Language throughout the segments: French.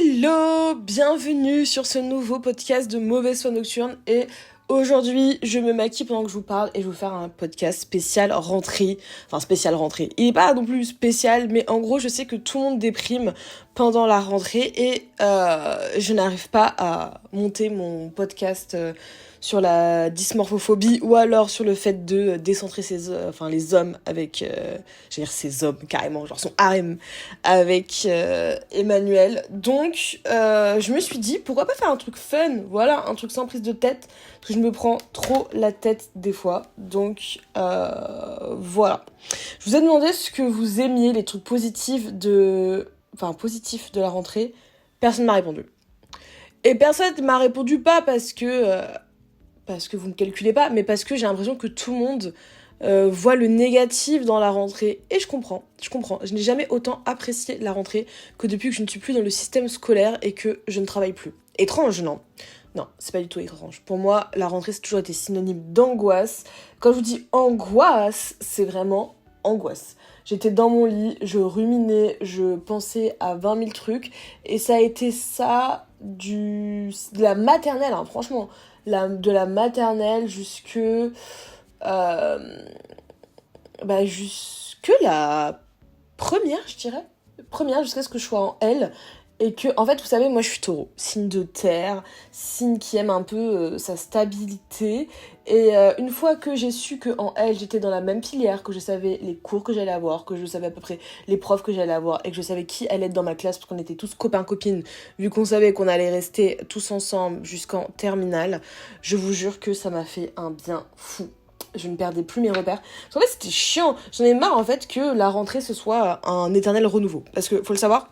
Hello, bienvenue sur ce nouveau podcast de Mauvaise Foi Nocturne et aujourd'hui je me maquille pendant que je vous parle et je vais vous faire un podcast spécial rentrée, il est pas non plus spécial mais en gros je sais que tout le monde déprime pendant la rentrée et je n'arrive pas à monter mon podcast sur la dysmorphophobie ou alors sur le fait de décentrer les hommes avec, ces hommes carrément, genre son harem avec Emmanuel. Donc je me suis dit pourquoi pas faire un truc fun, voilà, un truc sans prise de tête, parce que je me prends trop la tête des fois. Donc voilà. Je vous ai demandé ce que vous aimiez, les trucs positifs de la rentrée. Personne m'a répondu. Et personne m'a répondu pas parce que vous me calculez pas, mais parce que j'ai l'impression que tout le monde voit le négatif dans la rentrée. Et je comprends. Je n'ai jamais autant apprécié la rentrée que depuis que je ne suis plus dans le système scolaire et que je ne travaille plus. Étrange, non ? Non, c'est pas du tout étrange. Pour moi, la rentrée, c'est toujours été synonyme d'angoisse. Quand je vous dis angoisse, c'est vraiment angoisse. J'étais dans mon lit, je ruminais, je pensais à 20 000 trucs. Et ça a été ça de la maternelle, hein, franchement. De la maternelle jusque la première, je dirais. Première, jusqu'à ce que je sois en L. Et que, en fait, vous savez, moi je suis taureau, signe de terre, signe qui aime un peu sa stabilité. Et une fois que j'ai su qu'en L, j'étais dans la même filière, que je savais les cours que j'allais avoir, que je savais à peu près les profs que j'allais avoir, et que je savais qui allait être dans ma classe, parce qu'on était tous copains-copines, vu qu'on savait qu'on allait rester tous ensemble jusqu'en terminale, je vous jure que ça m'a fait un bien fou. Je ne perdais plus mes repères. Parce qu'en fait, c'était chiant. J'en ai marre, en fait, que la rentrée, ce soit un éternel renouveau. Parce que, faut le savoir,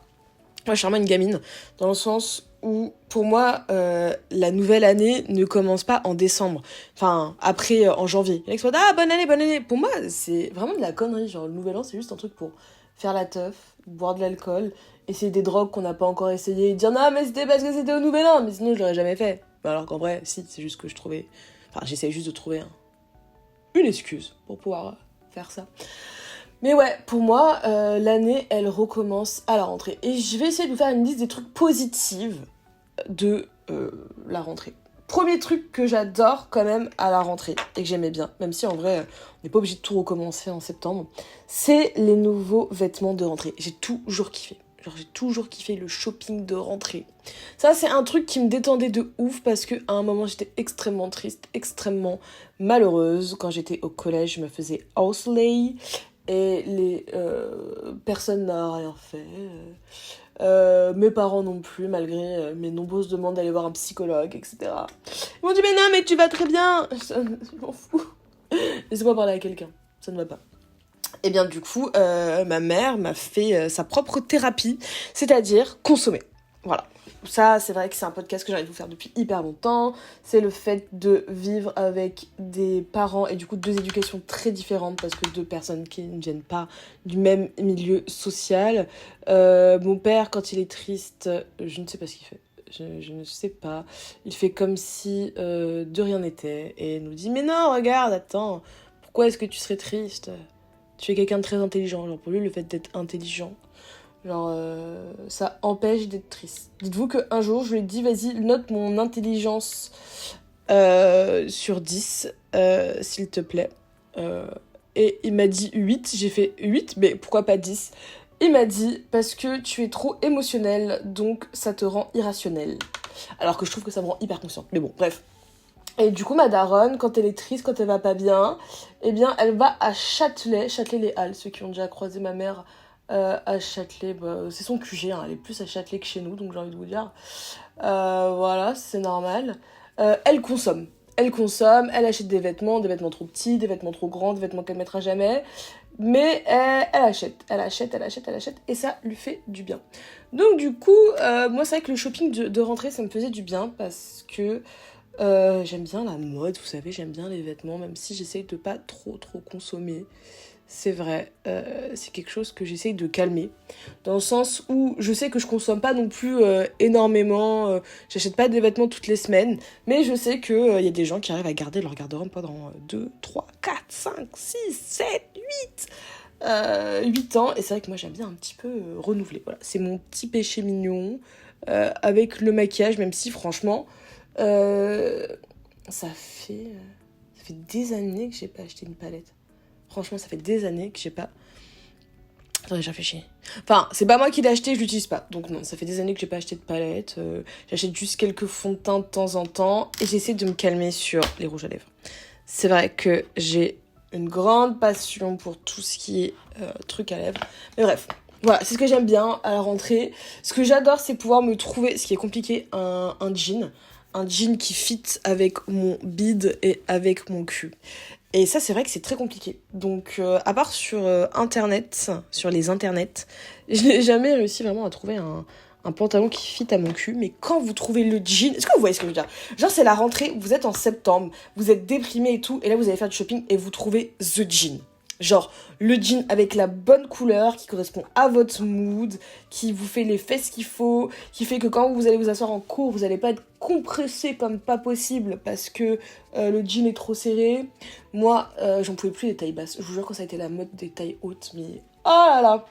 moi, je suis vraiment une gamine, dans le sens où, pour moi, la nouvelle année ne commence pas en décembre. Enfin, après, en janvier. Il y en a qui se disent « Ah, bonne année !» Pour moi, c'est vraiment de la connerie. Genre, le nouvel an, c'est juste un truc pour faire la teuf, boire de l'alcool, essayer des drogues qu'on n'a pas encore essayé, et dire « Non, mais c'était parce que c'était au nouvel an !» Mais sinon, je l'aurais jamais fait. Alors qu'en vrai, si, c'est juste que je trouvais... Enfin, j'essayais juste de trouver une excuse pour pouvoir faire ça. Mais ouais, pour moi, l'année, elle recommence à la rentrée. Et je vais essayer de vous faire une liste des trucs positifs de la rentrée. Premier truc que j'adore quand même à la rentrée, et que j'aimais bien, même si en vrai, on n'est pas obligé de tout recommencer en septembre, c'est les nouveaux vêtements de rentrée. J'ai toujours kiffé. Genre, j'ai toujours kiffé le shopping de rentrée. Ça, c'est un truc qui me détendait de ouf parce qu'à un moment, j'étais extrêmement triste, extrêmement malheureuse. Quand j'étais au collège, je me faisais houselay et les personne n'a rien fait. Mes parents non plus, malgré mes nombreuses demandes d'aller voir un psychologue, etc. Ils m'ont dit « Mais non, mais tu vas très bien !» Je m'en fous. Laissez-moi parler à quelqu'un. Ça ne va pas. Et bien du coup, ma mère m'a fait sa propre thérapie, c'est-à-dire consommer. Voilà. Ça, c'est vrai que c'est un podcast que j'ai envie de vous faire depuis hyper longtemps. C'est le fait de vivre avec des parents et du coup 2 éducations très différentes parce que 2 personnes qui ne viennent pas du même milieu social. Mon père, quand il est triste, je ne sais pas ce qu'il fait. Je ne sais pas. Il fait comme si de rien n'était et nous dit « Mais non, regarde, attends, pourquoi est-ce que tu serais triste ? Tu es quelqu'un de très intelligent. » Genre pour lui, le fait d'être intelligent, genre ça empêche d'être triste. Dites-vous qu'un jour, je lui ai dit « Vas-y, note mon intelligence sur 10, s'il te plaît. » Et il m'a dit 8. J'ai fait 8, mais pourquoi pas 10 ? Il m'a dit « Parce que tu es trop émotionnel, donc ça te rend irrationnel. » Alors que je trouve que ça me rend hyper consciente. Mais bon, bref. Et du coup, ma daronne, quand elle est triste, quand elle va pas bien, eh bien, elle va à Châtelet-les-Halles. Ceux qui ont déjà croisé ma mère à Châtelet, c'est son QG, hein, elle est plus à Châtelet que chez nous, donc j'ai envie de vous dire. Voilà, c'est normal. Elle consomme, elle achète des vêtements trop petits, des vêtements trop grands, des vêtements qu'elle mettra jamais. Mais elle achète, et ça lui fait du bien. Donc du coup, moi c'est vrai que le shopping de rentrée, ça me faisait du bien, parce que j'aime bien la mode, vous savez, j'aime bien les vêtements, même si j'essaye de pas trop consommer. C'est vrai, c'est quelque chose que j'essaye de calmer, dans le sens où je sais que je consomme pas non plus énormément, j'achète pas des vêtements toutes les semaines, mais je sais qu'il y a des gens qui arrivent à garder leur garde-robe pendant 2, 3, 4, 5, 6, 7, 8 8 ans, et c'est vrai que moi j'aime bien un petit peu renouveler. Voilà, c'est mon petit péché mignon avec le maquillage, même si franchement, ça fait des années que j'ai pas acheté une palette. Franchement, ça fait des années que j'ai pas... Attendez, j'ai réfléchi. Enfin, c'est pas moi qui l'ai acheté, je l'utilise pas. Donc non, ça fait des années que j'ai pas acheté de palette. J'achète juste quelques fonds de teint de temps en temps. Et j'essaie de me calmer sur les rouges à lèvres. C'est vrai que j'ai une grande passion pour tout ce qui est truc à lèvres. Mais bref, voilà, c'est ce que j'aime bien à la rentrée. Ce que j'adore, c'est pouvoir me trouver, ce qui est compliqué, un jean. Un jean qui fit avec mon bide et avec mon cul. Et ça, c'est vrai que c'est très compliqué. Donc, à part sur Internet, sur les internets, je n'ai jamais réussi vraiment à trouver un pantalon qui fit à mon cul. Mais quand vous trouvez le jean... Est-ce que vous voyez ce que je veux dire? Genre, c'est la rentrée, vous êtes en septembre, vous êtes déprimé et tout, et là, vous allez faire du shopping et vous trouvez the jean. Genre, le jean avec la bonne couleur, qui correspond à votre mood, qui vous fait les fesses qu'il faut, qui fait que quand vous allez vous asseoir en cours, vous n'allez pas être compressé comme pas possible parce que le jean est trop serré. Moi, j'en pouvais plus des tailles basses. Je vous jure que ça a été la mode des tailles hautes, mais... Oh là là!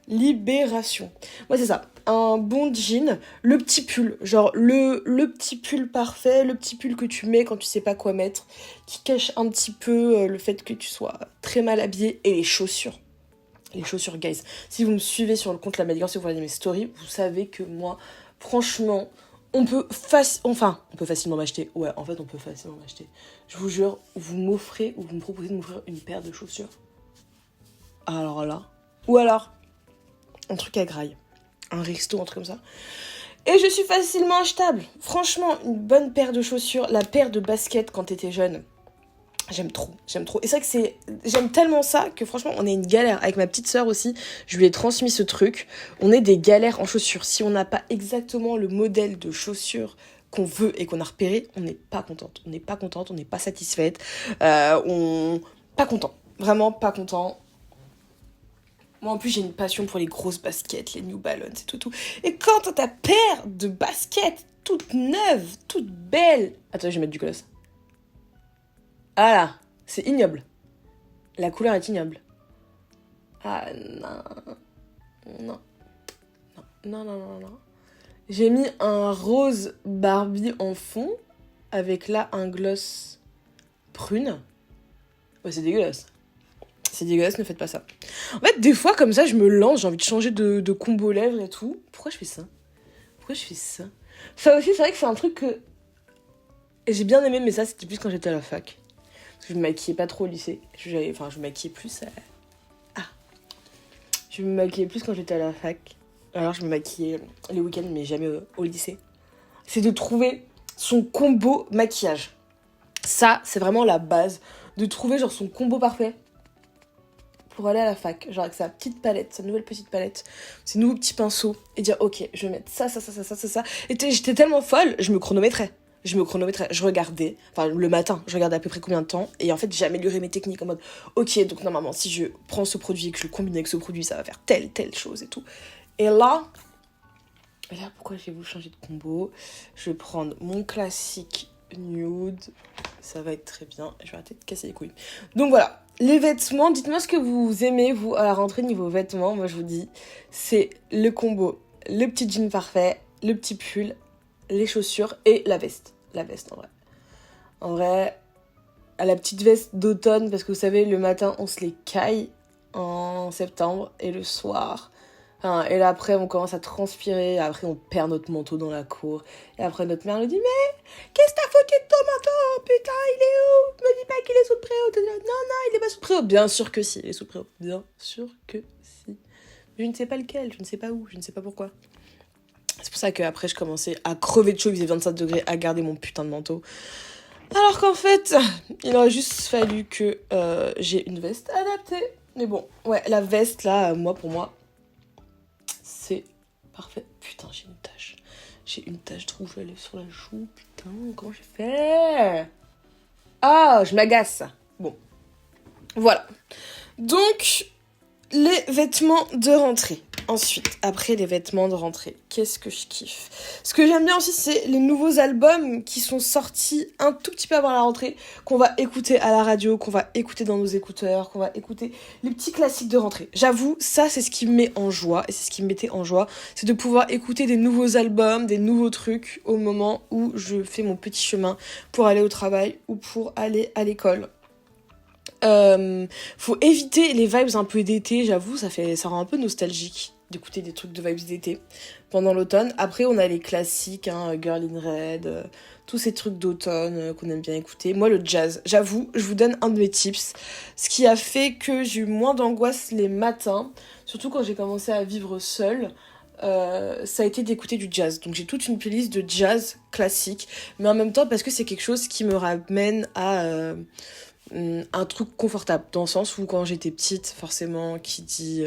Libération. Moi, c'est ça. Un bon jean, le petit pull. Genre, le petit pull parfait, le petit pull que tu mets quand tu sais pas quoi mettre, qui cache un petit peu le fait que tu sois très mal habillé. Et les chaussures. Les chaussures, guys. Si vous me suivez sur le compte La Madigance, si vous regardez mes stories, vous savez que moi, franchement, on peut facilement m'acheter. Ouais, en fait, on peut facilement m'acheter. Je vous jure, vous m'offrez ou vous me proposez de m'offrir une paire de chaussures. Alors là. Ou alors, un truc à graille. Un resto, un truc comme ça. Et je suis facilement achetable. Franchement, une bonne paire de chaussures, la paire de baskets quand t'étais jeune. J'aime trop. Et c'est vrai que j'aime tellement ça que franchement, on est une galère. Avec ma petite sœur aussi, je lui ai transmis ce truc. On est des galères en chaussures. Si on n'a pas exactement le modèle de chaussures qu'on veut et qu'on a repéré, on n'est pas contente. On n'est pas satisfaite. Pas content. Vraiment pas content. Moi, en plus, j'ai une passion pour les grosses baskets, les New Balance et tout. Et quand t'as ta paire de baskets toute neuve, toute belle... Attends, je vais mettre du gloss. Ah là, c'est ignoble. La couleur est ignoble. Ah non. Non. Non, non, non, non, non. J'ai mis un rose Barbie en fond, avec là un gloss prune. Ouais, c'est dégueulasse. C'est dégueulasse, ne faites pas ça. En fait, des fois, comme ça, je me lance, j'ai envie de changer de combo lèvres et tout. Pourquoi je fais ça? Ça aussi, c'est vrai que c'est un truc que j'ai bien aimé, mais ça, c'était plus quand j'étais à la fac. Parce que je me maquillais pas trop au lycée. Je me maquillais plus... Je me maquillais plus quand j'étais à la fac. Alors, je me maquillais les week-ends, mais jamais au lycée. C'est de trouver son combo maquillage. Ça, c'est vraiment la base. De trouver, genre, son combo parfait pour aller à la fac, genre avec sa petite palette, sa nouvelle petite palette, ses nouveaux petits pinceaux, et dire ok, je vais mettre ça. Et j'étais tellement folle, je me chronométrais. Je regardais, enfin le matin, je regardais à peu près combien de temps, et en fait j'améliorais mes techniques en mode ok, donc normalement si je prends ce produit et que je le combine avec ce produit, ça va faire telle chose et tout. Et là, pourquoi j'ai voulu changer de combo? Je vais prendre mon classique nude, ça va être très bien, je vais arrêter de casser les couilles. Donc voilà. Les vêtements, dites-moi ce que vous aimez, vous, à la rentrée niveau vêtements. Moi, je vous dis, c'est le combo, le petit jean parfait, le petit pull, les chaussures et la veste. La veste, en vrai. En vrai, à la petite veste d'automne, parce que vous savez, le matin, on se les caille en septembre, et le soir... et là, après, on commence à transpirer, après, on perd notre manteau dans la cour, et après, notre mère nous dit « Mais, qu'est-ce que t'as foutu de ton manteau? Putain, il est où? Me dis pas qu'il est sous le préau. » Non, il est pas sous le préau. Bien sûr que si, il est sous le préau. Bien sûr que si. Je ne sais pas lequel, je ne sais pas où, je ne sais pas pourquoi. C'est pour ça qu'après, je commençais à crever de chaud, il faisait 27 degrés, à garder mon putain de manteau. Alors qu'en fait, il aurait juste fallu que j'ai une veste adaptée. Mais bon, ouais, la veste, là, pour moi, c'est parfait. Putain, j'ai une tache. J'ai une tache de rouge à lèvres sur la joue. Putain, comment j'ai fait? Ah, je m'agace. Bon, voilà. Donc, les vêtements de rentrée. Ensuite, après les vêtements de rentrée, qu'est-ce que je kiffe? Ce que j'aime bien aussi, c'est les nouveaux albums qui sont sortis un tout petit peu avant la rentrée, qu'on va écouter à la radio, qu'on va écouter dans nos écouteurs, qu'on va écouter les petits classiques de rentrée. J'avoue, ça, c'est ce qui me met en joie, et c'est ce qui me mettait en joie, c'est de pouvoir écouter des nouveaux albums, des nouveaux trucs au moment où je fais mon petit chemin pour aller au travail ou pour aller à l'école. Faut éviter les vibes un peu d'été, j'avoue, ça rend un peu nostalgique d'écouter des trucs de vibes d'été pendant l'automne. Après, on a les classiques, Girl in Red, tous ces trucs d'automne qu'on aime bien écouter. Moi, le jazz, j'avoue, je vous donne un de mes tips. Ce qui a fait que j'ai eu moins d'angoisse les matins, surtout quand j'ai commencé à vivre seule, ça a été d'écouter du jazz. Donc j'ai toute une playlist de jazz classique, mais en même temps parce que c'est quelque chose qui me ramène à un truc confortable, dans le sens où quand j'étais petite, forcément, qui dit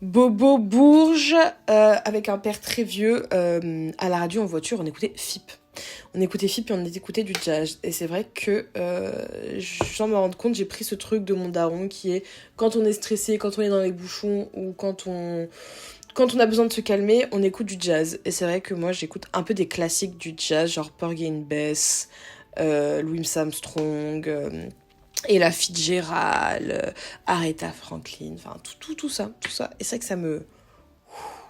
Bobo Bourges, avec un père très vieux, à la radio en voiture, on écoutait FIP. On écoutait FIP et on écoutait du jazz. Et c'est vrai que, sans me rendre compte, j'ai pris ce truc de mon daron qui est quand on est stressé, quand on est dans les bouchons ou quand on a besoin de se calmer, on écoute du jazz. Et c'est vrai que moi, j'écoute un peu des classiques du jazz, genre Porgy and Bess, Louis Armstrong, Ella Fitzgerald, Aretha Franklin, enfin tout ça. Et c'est vrai que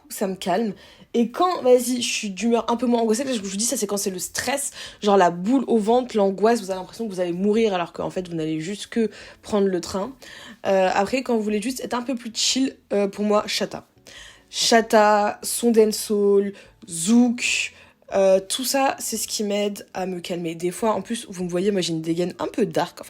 ça me calme. Et quand, vas-y, je suis d'humeur un peu moins angoissée, parce que je vous dis ça, c'est quand c'est le stress, genre la boule au ventre, l'angoisse, vous avez l'impression que vous allez mourir alors qu'en fait vous n'allez juste que prendre le train. Après, quand vous voulez juste être un peu plus chill, pour moi, Chata, son dancehall, zouk, tout ça, c'est ce qui m'aide à me calmer. Des fois, en plus, vous me voyez, moi j'ai une dégaine un peu dark.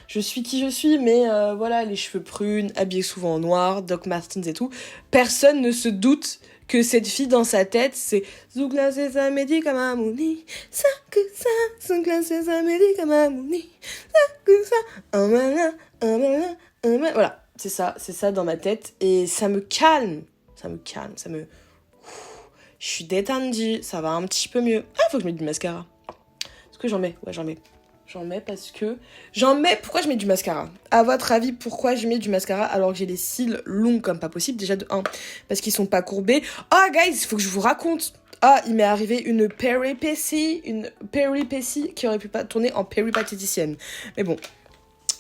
Je suis qui je suis, mais voilà, les cheveux prunes, habillée souvent en noir, Doc Martens et tout. Personne ne se doute que cette fille dans sa tête, c'est Zougla c'est ça médicament mouni, ça que ça, Zougla c'est ça médicament mouni, ça que ça, voilà, c'est ça dans ma tête et ça me calme, je suis détendue, ça va un petit peu mieux. Ah, faut que je mette du mascara. Est-ce que j'en mets? Ouais, j'en mets. Pourquoi je mets du mascara? À votre avis, pourquoi je mets du mascara alors que j'ai les cils longs comme pas possible? Déjà de 1, parce qu'ils sont pas courbés. Ah, guys, il faut que je vous raconte. Ah, il m'est arrivé une péripétie qui aurait pu pas tourner en péripatéticienne. Mais bon.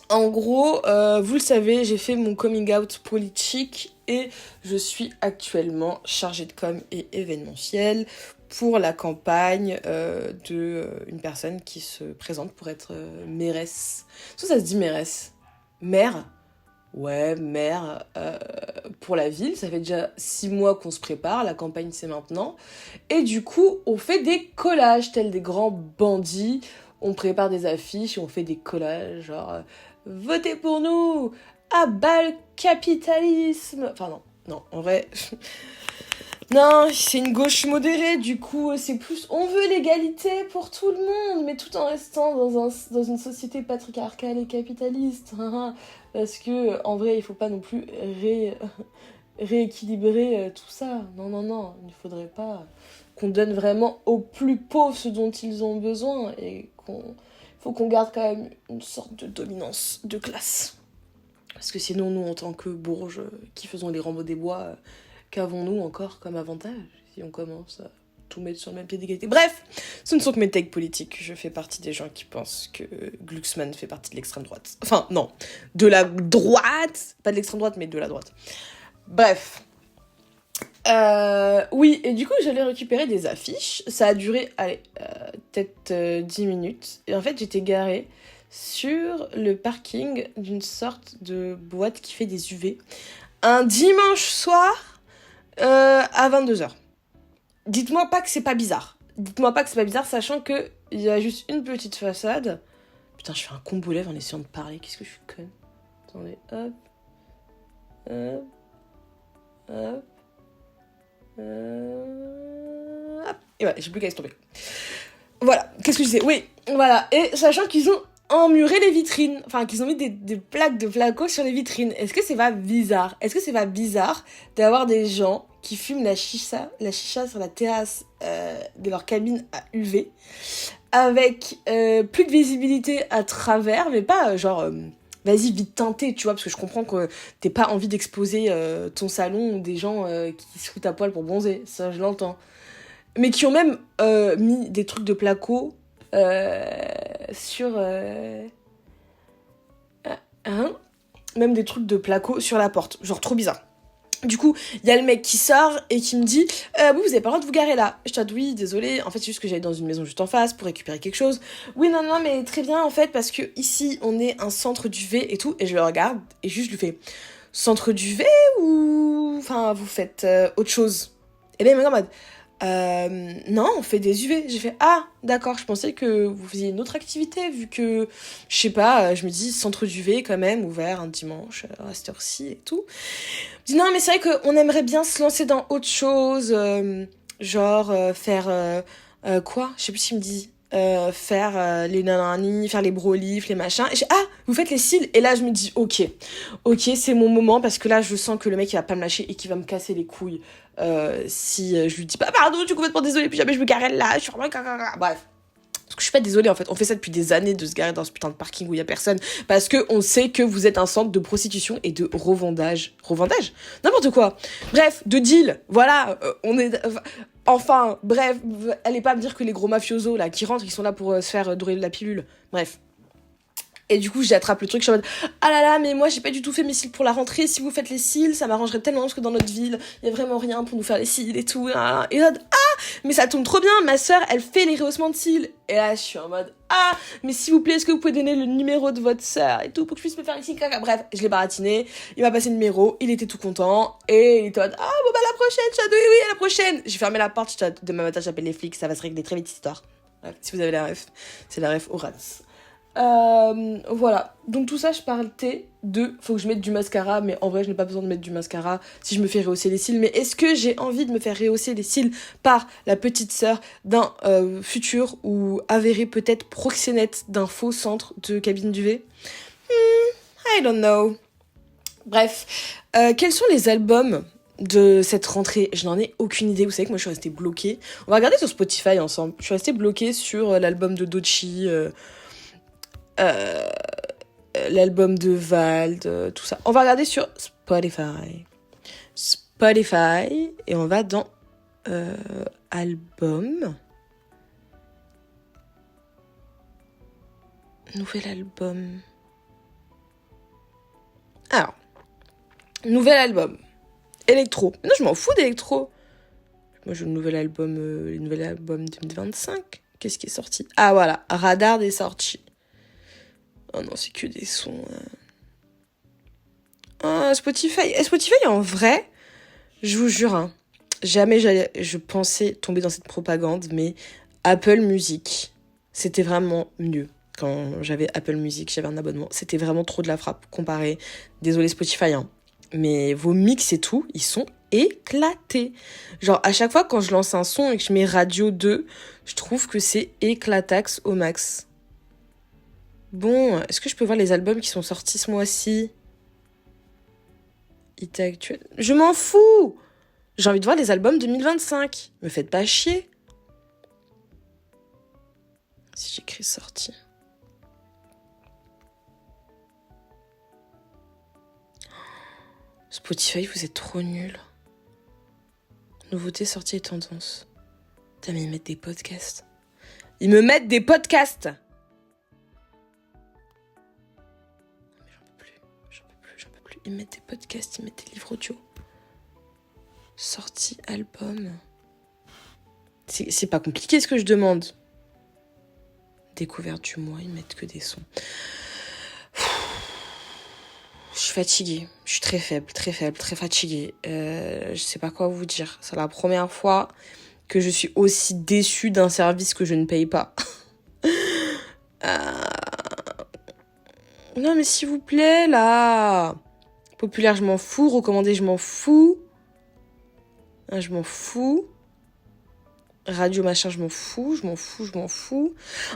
En gros, vous le savez, j'ai fait mon coming out politique et je suis actuellement chargée de com et événementiel pour la campagne d'une personne qui se présente pour être mairesse. Est-ce que ça se dit mairesse? Maire? Ouais, maire pour la ville. Ça fait déjà 6 mois qu'on se prépare, la campagne c'est maintenant. Et du coup, on fait des collages tels des grands bandits. On prépare des affiches et on fait des collages genre votez pour nous, à bas le capitalisme. Enfin non, en vrai... Non, c'est une gauche modérée, du coup, c'est plus... On veut l'égalité pour tout le monde, mais tout en restant dans une société patriarcale et capitaliste. Parce que, en vrai, il faut pas non plus rééquilibrer tout ça. Non, il ne faudrait pas qu'on donne vraiment aux plus pauvres ce dont ils ont besoin et faut qu'on garde quand même une sorte de dominance de classe. Parce que sinon, nous, en tant que bourges qui faisons les Rambo des Bois, qu'avons-nous encore comme avantage si on commence à tout mettre sur le même pied d'égalité? Bref, ce ne sont que mes takes politiques. Je fais partie des gens qui pensent que Glucksmann fait partie de l'extrême droite. Enfin, non, de la droite. Pas de l'extrême droite, mais de la droite. Bref. Oui, et du coup, j'allais récupérer des affiches. Ça a duré, peut-être 10 minutes. Et en fait, j'étais garée sur le parking d'une sorte de boîte qui fait des UV. Un dimanche soir à 22h. Dites-moi pas que c'est pas bizarre. Sachant que il y a juste une petite façade. Putain, je fais un combo lèvres en essayant de parler. Qu'est-ce que je suis conne. Attendez, hop. Et voilà, j'ai plus qu'à laisser tomber. Voilà, qu'est-ce que je disais? Oui, voilà. Et sachant qu'ils ont emmuré les vitrines, enfin qu'ils ont mis des plaques de flacos sur les vitrines. Est-ce que c'est pas bizarre d'avoir des gens qui fument la chicha sur la terrasse de leur cabine à UV avec plus de visibilité à travers, mais pas genre vas-y, vite teinté, tu vois, parce que je comprends que t'aies pas envie d'exposer ton salon ou des gens qui se foutent à poil pour bronzer, ça je l'entends. Mais qui ont même mis des trucs de placo sur... hein, même des trucs de placo sur la porte, genre trop bizarre. Du coup, il y a le mec qui sort et qui me dit vous avez pas le droit de vous garer là. Je te dis oui, désolé. En fait, c'est juste que j'allais dans une maison juste en face pour récupérer quelque chose. Oui, non, mais très bien en fait, parce que ici, on est un centre duvet et tout. Et je le regarde et juste je lui fais centre duvet ou. Enfin, vous faites autre chose. Et là, il me dit en mode non, on fait des UV. J'ai fait ah, d'accord, je pensais que vous faisiez une autre activité, vu que, je sais pas, je me dis centre d'UV quand même, ouvert un dimanche à cette heure-ci et tout. Je dis non, mais c'est vrai qu'on aimerait bien se lancer dans autre chose, genre faire quoi? Je sais plus ce qu'il me dit. Faire les nanani, faire les brolifs, les machins. Et ah, vous faites les cils. Et là, je me dis, ok, c'est mon moment parce que là, je sens que le mec, il va pas me lâcher et qu'il va me casser les couilles si je lui dis pas pardon, je suis complètement désolée, puis jamais je me garerai là, je suis vraiment... Bref. Parce que je suis pas désolée, en fait. On fait ça depuis des années de se garer dans ce putain de parking où il y a personne. Parce que on sait que vous êtes un centre de prostitution et de revendage. Revendage? N'importe quoi. Bref, de deal. Voilà. On est... Enfin, bref. Allez pas me dire que les gros mafiosos, là, qui rentrent, ils sont là pour se faire dorer la pilule. Bref. Et du coup, j'attrape le truc, je suis en mode ah là là, mais moi j'ai pas du tout fait mes cils pour la rentrée. Si vous faites les cils, ça m'arrangerait tellement parce que dans notre ville, il y a vraiment rien pour nous faire les cils et tout. Et là, mais ça tombe trop bien, ma soeur elle fait les rehaussements de cils. Et là, je suis en mode ah, mais s'il vous plaît, est-ce que vous pouvez donner le numéro de votre soeur et tout pour que je puisse me faire les cils, caca. Bref, je l'ai baratiné, il m'a passé le numéro, il était tout content et il était en mode ah, bon bah à la prochaine, chat, oui, à la prochaine. J'ai fermé la porte, demain matin j'appelle les flics, ça va se régler très vite cette histoire. Bref, si vous avez la ref, c'est la ref Horace. Voilà, donc tout ça je partais de faut que je mette du mascara, mais en vrai je n'ai pas besoin de mettre du mascara si je me fais rehausser les cils. Mais est-ce que j'ai envie de me faire rehausser les cils par la petite sœur d'un futur ou avéré peut-être proxénète d'un faux centre de cabine d'UV? I don't know. Bref, quels sont les albums de cette rentrée? Je n'en ai aucune idée. Vous savez que moi je suis restée bloquée. On va regarder sur Spotify ensemble. Je suis restée bloquée sur l'album de Doechii, l'album de Vald, tout ça. On va regarder sur Spotify. Et on va dans album. Nouvel album. Alors, nouvel album. Électro. Mais non, je m'en fous d'électro. Moi, j'ai le nouvel album 2025. Qu'est-ce qui est sorti? Ah, voilà. Radar est sorti. Oh non, c'est que des sons. Spotify, en vrai, je vous jure, hein, jamais je pensais tomber dans cette propagande, mais Apple Music, c'était vraiment mieux. Quand j'avais Apple Music, j'avais un abonnement. C'était vraiment trop de la frappe comparé. Désolé Spotify, hein. Mais vos mix et tout, ils sont éclatés. Genre, à chaque fois, quand je lance un son et que je mets Radio 2, je trouve que c'est éclatax au max. Bon, est-ce que je peux voir les albums qui sont sortis ce mois-ci? Hit actuel. Je m'en fous! J'ai envie de voir les albums 2025. Me faites pas chier. Si j'écris sorti. Spotify, vous êtes trop nuls. Nouveautés, sorties et tendances. Putain, mais ils mettent des podcasts. Ils me mettent des podcasts! Ils mettent des podcasts, ils mettent des livres audio. Sortie, album. C'est pas compliqué ce que je demande. Découverte du mois, ils mettent que des sons. Je suis fatiguée. Je suis très faible, très fatiguée. Je sais pas quoi vous dire. C'est la première fois que je suis aussi déçue d'un service que je ne paye pas. Non mais s'il vous plaît, là... Populaire, je m'en fous. Recommandé, je m'en fous. Je m'en fous. Radio machin, je m'en fous.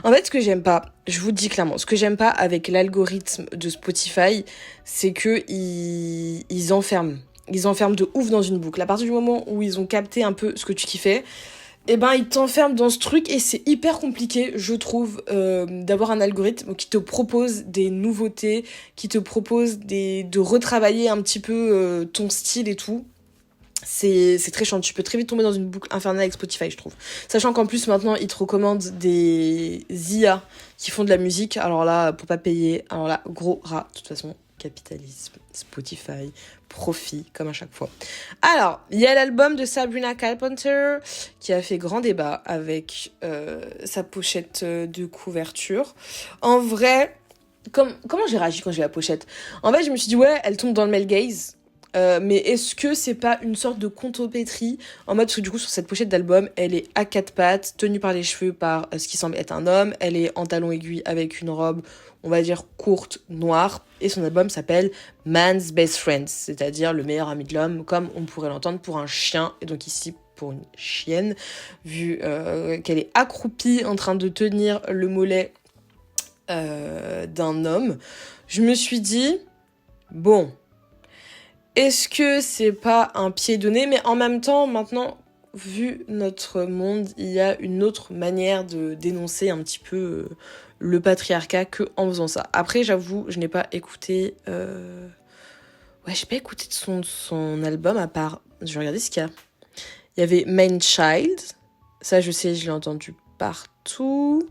En fait, ce que j'aime pas, je vous dis clairement, ce que j'aime pas avec l'algorithme de Spotify, c'est que ils enferment. Ils enferment de ouf dans une boucle. À partir du moment où ils ont capté un peu ce que tu kiffais, et ben il t'enferme dans ce truc et c'est hyper compliqué, je trouve, d'avoir un algorithme qui te propose des nouveautés, qui te propose de retravailler un petit peu ton style et tout. C'est très chiant, tu peux très vite tomber dans une boucle infernale avec Spotify, je trouve. Sachant qu'en plus maintenant ils te recommandent des IA qui font de la musique, alors là pour pas payer, alors là gros rat, de toute façon capitalisme, Spotify, profit comme à chaque fois. Alors il y a l'album de Sabrina Carpenter qui a fait grand débat avec sa pochette de couverture. En vrai, comment j'ai réagi quand j'ai la pochette? En fait je me suis dit ouais elle tombe dans le male gaze. Mais est-ce que c'est pas une sorte de contrepétrie en mode, parce que du coup sur cette pochette d'album elle est à quatre pattes, tenue par les cheveux par ce qui semble être un homme, elle est en talons aiguilles avec une robe on va dire courte, noire, et son album s'appelle Man's Best Friend, c'est-à-dire le meilleur ami de l'homme, comme on pourrait l'entendre pour un chien, et donc ici pour une chienne, vu qu'elle est accroupie en train de tenir le mollet d'un homme. Je me suis dit, bon, est-ce que c'est pas un pied donné? Mais en même temps, maintenant, vu notre monde, il y a une autre manière de dénoncer un petit peu le patriarcat qu'en faisant ça. Après, j'avoue, je n'ai pas écouté... Ouais, j'ai pas écouté de son album, à part... Je vais regarder ce qu'il y a. Il y avait Main Child. Ça, je sais, je l'ai entendu partout.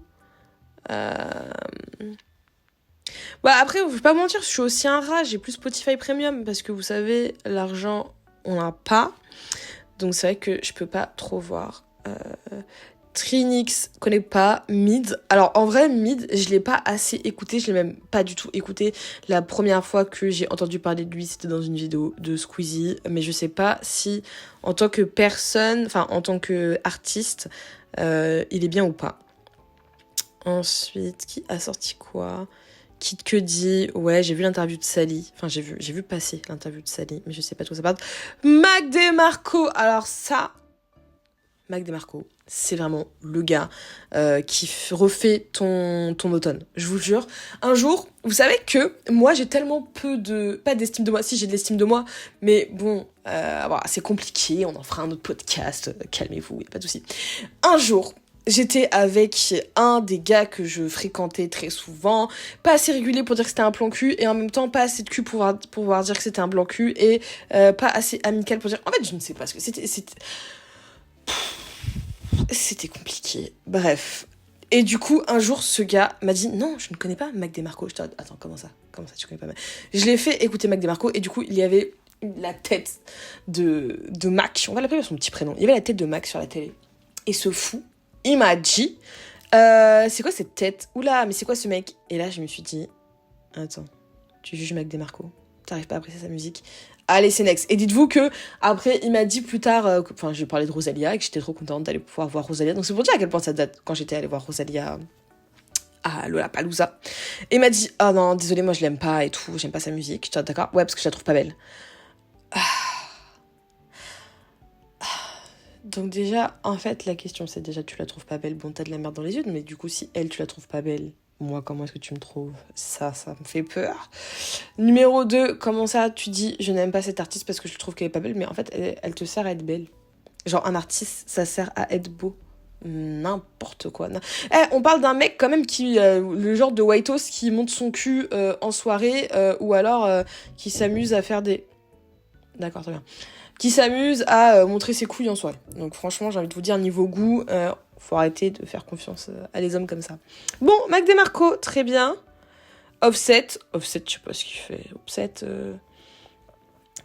Bah après, je vais pas mentir, je suis aussi un rat, j'ai plus Spotify Premium parce que vous savez, l'argent, on n'a pas. Donc c'est vrai que je peux pas trop voir. Trinix, connais pas. Mid. Alors en vrai, Mid, je l'ai pas assez écouté, je l'ai même pas du tout écouté. La première fois que j'ai entendu parler de lui, c'était dans une vidéo de Squeezie. Mais je sais pas si en tant que personne, enfin en tant que artiste, il est bien ou pas. Ensuite, qui a sorti quoi? Kid Cudi, ouais, j'ai vu l'interview de Sally. Enfin, j'ai vu passer l'interview de Sally, mais je sais pas de quoi ça parle. Mac DeMarco, alors ça, Mac DeMarco, c'est vraiment le gars qui refait ton automne. Je vous jure. Un jour, vous savez que moi, j'ai tellement pas d'estime de moi. Si, j'ai de l'estime de moi, mais bon, voilà, c'est compliqué. On en fera un autre podcast. Calmez-vous, y a pas de souci. Un jour, j'étais avec un des gars que je fréquentais très souvent, pas assez régulier pour dire que c'était un plan cul, et en même temps pas assez de cul pour pouvoir dire que c'était un blanc cul, et pas assez amical pour dire... En fait, je ne sais pas ce que c'était compliqué. Bref. Et du coup, un jour, ce gars m'a dit « Non, je ne connais pas Mac DeMarco. » Je te dis « Attends, comment ça, tu connais pas Mac ?» Je l'ai fait écouter Mac DeMarco, et du coup, il y avait la tête de Mac. On va l'appeler son petit prénom. Il y avait la tête de Mac sur la télé. Et ce fou, il m'a dit c'est quoi cette tête? Oula, mais c'est quoi ce mec? Et là, je me suis dit attends, tu juges Mac DeMarco, t'arrives pas à apprécier sa musique, allez, c'est next. Et dites-vous que après, il m'a dit plus tard, enfin, j'ai parlé de Rosalia et que j'étais trop contente d'aller pouvoir voir Rosalia. Donc c'est pour dire à quel point ça date quand j'étais allée voir Rosalia à Lollapalooza. Et il m'a dit oh non, désolé, moi je l'aime pas et tout, j'aime pas sa musique. J'étais d'accord, ouais, parce que je la trouve pas belle. Donc déjà, en fait, la question c'est déjà tu la trouves pas belle, bon t'as de la merde dans les yeux, mais du coup si elle tu la trouves pas belle, moi comment est-ce que tu me trouves? Ça me fait peur. Numéro 2, comment ça tu dis je n'aime pas cette artiste parce que je trouve qu'elle est pas belle, mais en fait elle te sert à être belle. Genre un artiste ça sert à être beau. N'importe quoi. On parle d'un mec quand même qui le genre de whiteos qui monte son cul en soirée ou alors qui s'amuse à faire des... D'accord, très bien. Qui s'amuse à montrer ses couilles en soirée. Donc franchement, j'ai envie de vous dire, niveau goût, faut arrêter de faire confiance à les hommes comme ça. Bon, Mac DeMarco, très bien. Offset, je sais pas ce qu'il fait. Offset,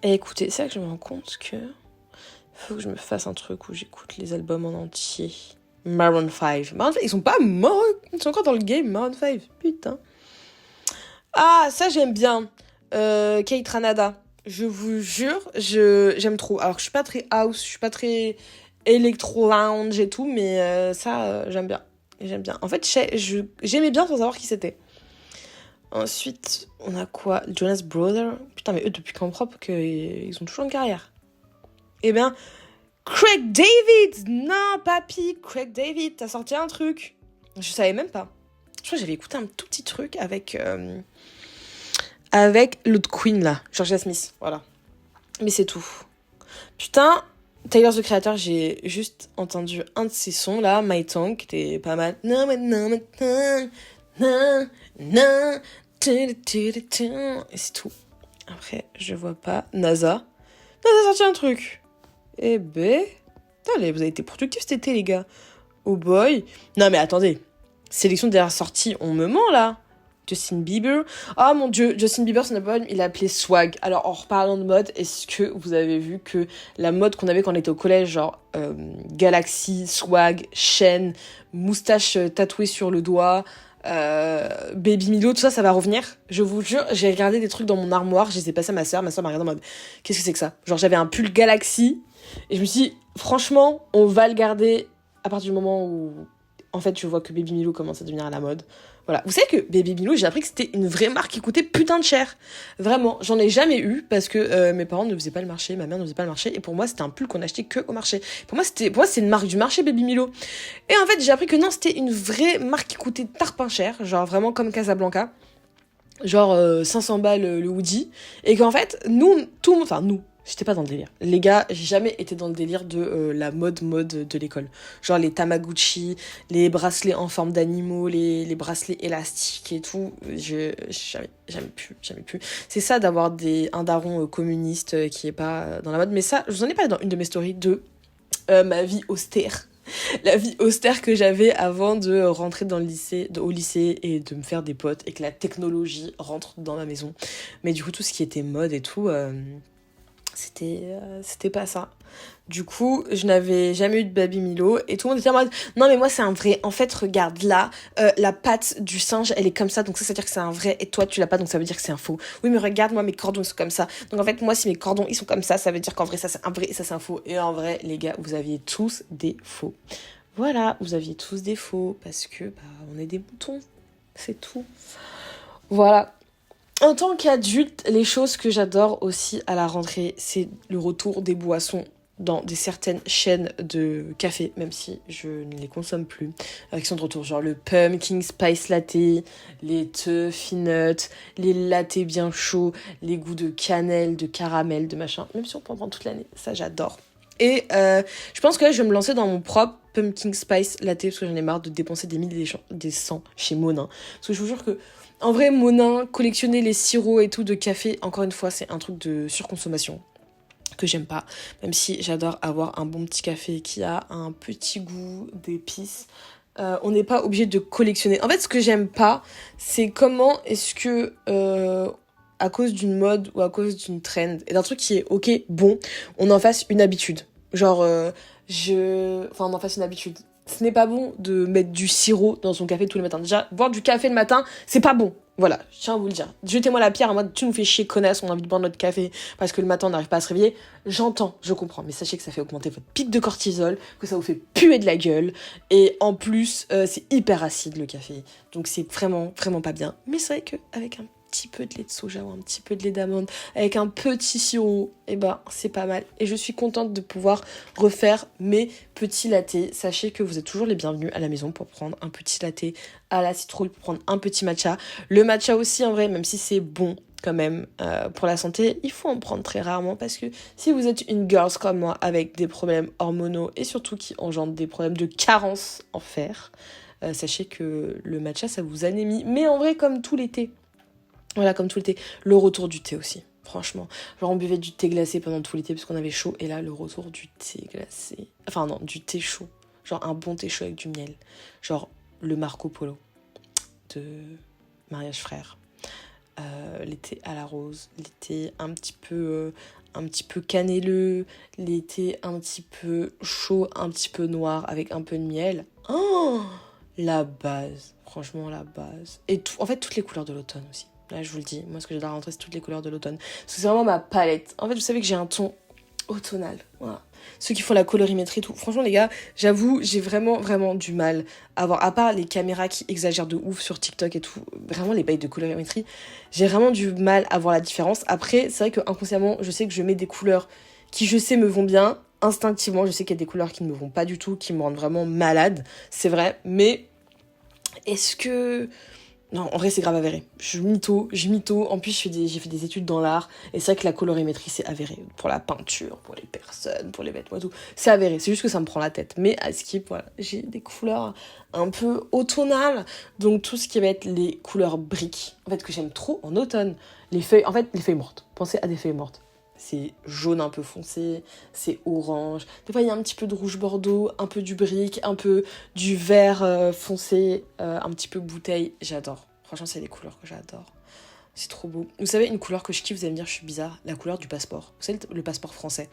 Et écoutez, c'est vrai que je me rends compte que faut que je me fasse un truc où j'écoute les albums en entier. Maroon 5. Ils sont pas morts, ils sont encore dans le game, Maroon 5. Putain. Ah, ça j'aime bien. Kate Ranada. Je vous jure, j'aime trop. Alors, je suis pas très house, je suis pas très électro-lounge et tout, mais ça, j'aime bien. J'aime bien. En fait, j'aimais bien sans savoir qui c'était. Ensuite, on a quoi? Jonas Brothers. Putain, mais eux, depuis quand propre qu'ils ont toujours une carrière. Eh bien, Craig David. Non, papy, Craig David, t'as sorti un truc. Je savais même pas. Je crois que j'avais écouté un tout petit truc avec l'autre queen là, Georgia Smith, voilà. Mais c'est tout. Putain, Tyler, the Creator, j'ai juste entendu un de ses sons, là, My Tongue, qui était pas mal. Non, mais non, mais non, non, non, et c'est tout. Après, je vois pas. NASA a sorti un truc. Eh ben... Allez, vous avez été productifs cet été, les gars. Oh boy. Non, mais attendez. Sélection des sorties, on me ment, là. Justin Bieber. Ah, mon Dieu, Justin Bieber, son album, il a appelé Swag. Alors, en reparlant de mode, est-ce que vous avez vu que la mode qu'on avait quand on était au collège, genre Galaxy, Swag, chaîne, moustache tatouée sur le doigt, Baby Milo, tout ça, ça va revenir. Je vous jure, j'ai regardé des trucs dans mon armoire, je les ai passés à ma soeur m'a regardé en mode, qu'est-ce que c'est que ça? Genre, j'avais un pull Galaxy, et je me suis dit, franchement, on va le garder à partir du moment où, en fait, je vois que Baby Milo commence à devenir à la mode. Voilà. Vous savez que Baby Milo, j'ai appris que c'était une vraie marque qui coûtait putain de cher. Vraiment, j'en ai jamais eu parce que mes parents ne faisaient pas le marché, ma mère ne faisait pas le marché, et pour moi, c'était un pull qu'on achetait que au marché. Pour moi, c'est une marque du marché, Baby Milo. Et en fait, j'ai appris que non, c'était une vraie marque qui coûtait tarpin cher, genre vraiment comme Casablanca. Genre 500 balles le hoodie. Et qu'en fait, nous, j'étais pas dans le délire. Les gars, j'ai jamais été dans le délire de la mode de l'école. Genre les Tamagotchi, les bracelets en forme d'animaux, les bracelets élastiques et tout. Jamais pu. C'est ça d'avoir un daron communiste qui est pas dans la mode. Mais ça, je vous en ai parlé dans une de mes stories de ma vie austère. La vie austère que j'avais avant de rentrer au lycée et de me faire des potes et que la technologie rentre dans ma maison. Mais du coup, tout ce qui était mode et tout, c'était pas ça. Du coup, je n'avais jamais eu de Baby Milo et tout le monde était en mode non mais moi c'est un vrai. En fait, regarde là, la patte du singe elle est comme ça, donc ça veut dire que c'est un vrai et toi tu l'as pas, donc ça veut dire que c'est un faux. Oui mais regarde, moi mes cordons ils sont comme ça, donc en fait moi si mes cordons ils sont comme ça veut dire qu'en vrai ça c'est un vrai et ça c'est un faux. Et en vrai les gars, vous aviez tous des faux. Voilà, vous aviez tous des faux parce que on est des moutons, c'est tout. Voilà. En tant qu'adulte, les choses que j'adore aussi à la rentrée, c'est le retour des boissons dans certaines chaînes de café, même si je ne les consomme plus, qui sont de retour, genre le pumpkin spice latte, les Tuffy nuts, les lattés bien chauds, les goûts de cannelle, de caramel, de machin, même si on peut en prendre toute l'année, ça j'adore. Et je pense que là, je vais me lancer dans mon propre pumpkin spice latte, parce que j'en ai marre de dépenser des milliers des cents chez Monin. Parce que je vous jure que en vrai, Monin, collectionner les sirops et tout de café, encore une fois, c'est un truc de surconsommation que j'aime pas. Même si j'adore avoir un bon petit café qui a un petit goût d'épices. On n'est pas obligé de collectionner. En fait, ce que j'aime pas, c'est comment est-ce que, à cause d'une mode ou à cause d'une trend, et d'un truc qui est ok, bon, on en fasse une habitude. Genre, on en fasse une habitude. Ce n'est pas bon de mettre du sirop dans son café tous les matins. Déjà, boire du café le matin, c'est pas bon. Voilà, je tiens à vous le dire. Jetez-moi la pierre en mode tu nous fais chier, connasse, on a envie de boire notre café parce que le matin on n'arrive pas à se réveiller. J'entends, je comprends, mais sachez que ça fait augmenter votre pic de cortisol, que ça vous fait puer de la gueule, et en plus, c'est hyper acide le café. Donc c'est vraiment, vraiment pas bien. Mais c'est vrai qu'avec un petit peu de lait de soja ou un petit peu de lait d'amande, avec un petit sirop, c'est pas mal. Et je suis contente de pouvoir refaire mes petits lattés. Sachez que vous êtes toujours les bienvenus à la maison pour prendre un petit latte à la citrouille, pour prendre un petit matcha. Le matcha aussi, en vrai, même si c'est bon quand même pour la santé, il faut en prendre très rarement parce que si vous êtes une girl comme moi avec des problèmes hormonaux et surtout qui engendrent des problèmes de carence en fer, sachez que le matcha, ça vous anémie. Mais en vrai, comme tout l'été, voilà, comme tout l'été. Le retour du thé aussi, franchement. Genre, on buvait du thé glacé pendant tout l'été parce qu'on avait chaud. Et là, le retour du thé glacé. Enfin, non, du thé chaud. Genre, un bon thé chaud avec du miel. Genre, le Marco Polo de Mariage Frère. Les thés à la rose. Les thés un petit peu cannelleux. Les thés un petit peu chaud, un petit peu noir avec un peu de miel. Oh, la base. Franchement, la base. Et en fait, toutes les couleurs de l'automne aussi. Là, je vous le dis, moi, ce que j'adore à rentrer, c'est toutes les couleurs de l'automne. Parce que c'est vraiment ma palette. En fait, vous savez que j'ai un ton automnal. Voilà. Ceux qui font la colorimétrie et tout. Franchement, les gars, j'avoue, j'ai vraiment, vraiment du mal à voir. À part les caméras qui exagèrent de ouf sur TikTok et tout, vraiment les bails de colorimétrie, j'ai vraiment du mal à voir la différence. Après, c'est vrai que inconsciemment, je sais que je mets des couleurs qui, je sais, me vont bien. Instinctivement, je sais qu'il y a des couleurs qui ne me vont pas du tout, qui me rendent vraiment malade. C'est vrai. Mais est-ce que Non, en vrai, c'est grave avéré. Je mytho. En plus, j'ai fait des études dans l'art. Et c'est vrai que la colorimétrie, c'est avéré. Pour la peinture, pour les personnes, pour les vêtements et tout. C'est avéré. C'est juste que ça me prend la tête. Mais à Skip, voilà, j'ai des couleurs un peu automnales. Donc, tout ce qui va être les couleurs briques. En fait, que j'aime trop en automne. Les feuilles mortes. Pensez à des feuilles mortes. C'est jaune un peu foncé, c'est orange. Des fois, il y a un petit peu de rouge bordeaux, un peu du brique, un peu du vert foncé, un petit peu bouteille. J'adore. Franchement, c'est des couleurs que j'adore. C'est trop beau. Vous savez, une couleur que je kiffe, vous allez me dire, je suis bizarre, la couleur du passeport. Vous savez, le passeport français.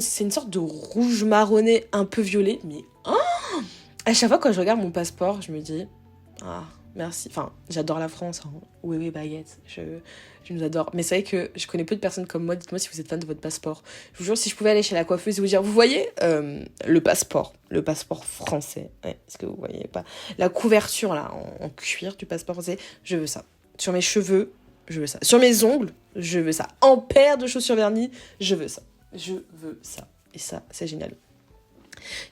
C'est une sorte de rouge marronné un peu violet, mais à chaque fois quand je regarde mon passeport, je me dis, ah, merci. Enfin, j'adore la France. Hein. Oui, baguette. Je nous adore. Mais c'est vrai que je connais peu de personnes comme moi. Dites-moi si vous êtes fan de votre passeport. Je vous jure, si je pouvais aller chez la coiffeuse et vous dire, vous voyez le passeport français. Ouais, est-ce que vous voyez pas la couverture là en cuir du passeport français? Je veux ça. Sur mes cheveux, je veux ça. Sur mes ongles, je veux ça. En paire de chaussures vernies, je veux ça. Je veux ça. Et ça, c'est génial.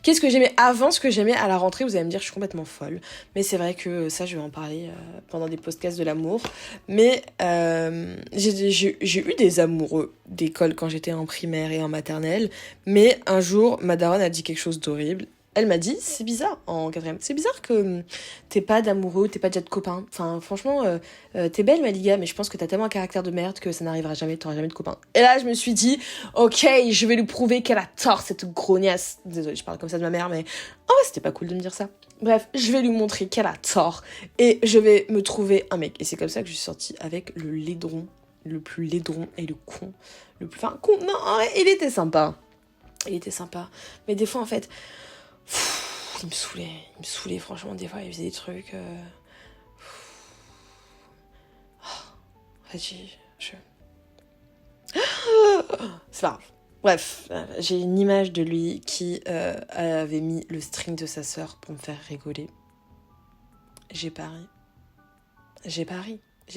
Qu'est-ce que j'aimais avant, ce que j'aimais à la rentrée? Vous allez me dire, je suis complètement folle. Mais c'est vrai que ça, je vais en parler pendant des podcasts de l'amour. Mais j'ai eu des amoureux d'école quand j'étais en primaire et en maternelle. Mais un jour, ma daronne a dit quelque chose d'horrible. Elle m'a dit, c'est bizarre, en quatrième, c'est bizarre que t'aies pas d'amoureux, t'aies pas déjà de copains. Enfin, franchement, t'es belle, Maliga, mais je pense que t'as tellement un caractère de merde que ça n'arrivera jamais, t'auras jamais de copains. Et là, je me suis dit, ok, je vais lui prouver qu'elle a tort, cette grognasse. Désolée, je parle comme ça de ma mère, mais oh, c'était pas cool de me dire ça. Bref, je vais lui montrer qu'elle a tort et je vais me trouver un mec. Et c'est comme ça que je suis sortie avec le laidron, le plus laidron et le con. Le plus... Enfin, con, non, il était sympa. Il était sympa. Mais des fois, en fait... il me saoulait franchement, des fois il faisait des trucs c'est pas grave. Bref, j'ai une image de lui qui avait mis le string de sa sœur pour me faire rigoler. J'ai pari.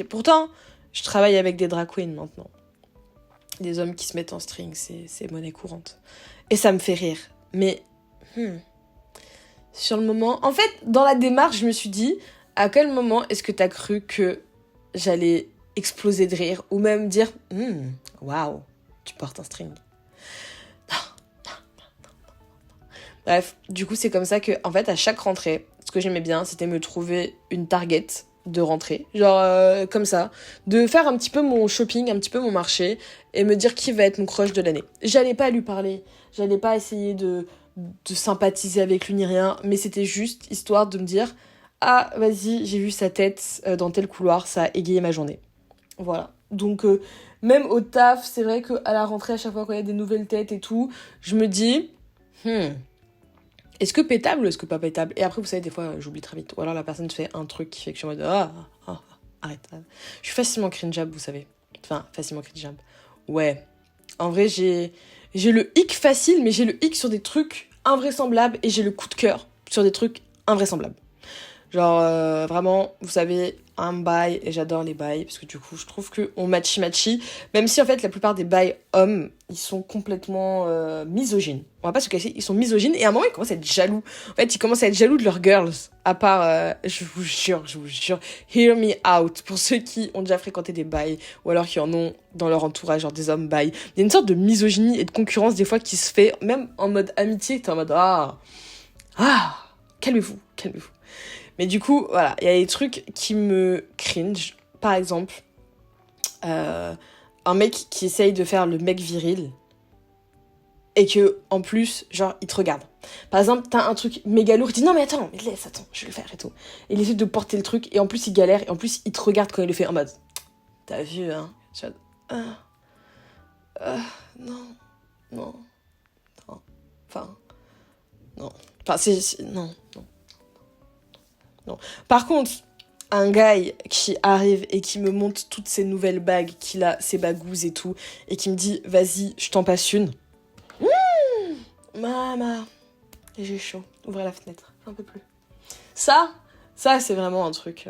Pourtant, je travaille avec des drag queens maintenant. Des hommes qui se mettent en string, c'est monnaie courante. Et ça me fait rire. Mais sur le moment... En fait, dans la démarche, je me suis dit, à quel moment est-ce que t'as cru que j'allais exploser de rire? Ou même dire, waouh, tu portes un string. Non. Bref, du coup, c'est comme ça que, en fait, à chaque rentrée, ce que j'aimais bien, c'était me trouver une target de rentrée. Genre, comme ça. De faire un petit peu mon shopping, un petit peu mon marché, et me dire qui va être mon crush de l'année. J'allais pas lui parler, j'allais pas essayer de sympathiser avec lui ni rien, mais c'était juste histoire de me dire ah vas-y, j'ai vu sa tête dans tel couloir, ça a égayé ma journée. Voilà. Donc même au taf, c'est vrai qu'à la rentrée, à chaque fois quand il y a des nouvelles têtes et tout, je me dis est-ce que pétable ou est-ce que pas pétable? Et après, vous savez, des fois, j'oublie très vite. Ou alors la personne fait un truc qui fait que je suis en mode arrête. Je suis facilement cringeable, vous savez. Enfin, facilement cringeable. Ouais. En vrai, j'ai le hic facile, mais j'ai le hic sur des trucs invraisemblables et j'ai le coup de cœur sur des trucs invraisemblables. Genre, vraiment, vous savez, un bail, et j'adore les bails, parce que du coup, je trouve qu'on matchy, même si, en fait, la plupart des bails hommes, ils sont complètement misogynes. On va pas se cacher, ils sont misogynes, et à un moment, ils commencent à être jaloux. En fait, ils commencent à être jaloux de leurs girls, à part, je vous jure, hear me out, pour ceux qui ont déjà fréquenté des bails, ou alors qui en ont dans leur entourage, genre des hommes bails. Il y a une sorte de misogynie et de concurrence, des fois, qui se fait, même en mode amitié, t'es en mode, calmez-vous. Mais du coup, voilà, il y a des trucs qui me cringe. Par exemple, un mec qui essaye de faire le mec viril et que, en plus, genre, il te regarde. Par exemple, t'as un truc méga lourd, il dit non mais attends, je vais le faire et tout. Et il essaie de porter le truc et en plus il galère et en plus il te regarde quand il le fait en mode t'as vu, hein? Non. Par contre, un gars qui arrive et qui me montre toutes ces nouvelles bagues qu'il a, ses bagouses et tout, et qui me dit, vas-y, je t'en passe une. Maman, j'ai chaud. Ouvrez la fenêtre, un peu plus. Ça c'est vraiment un truc...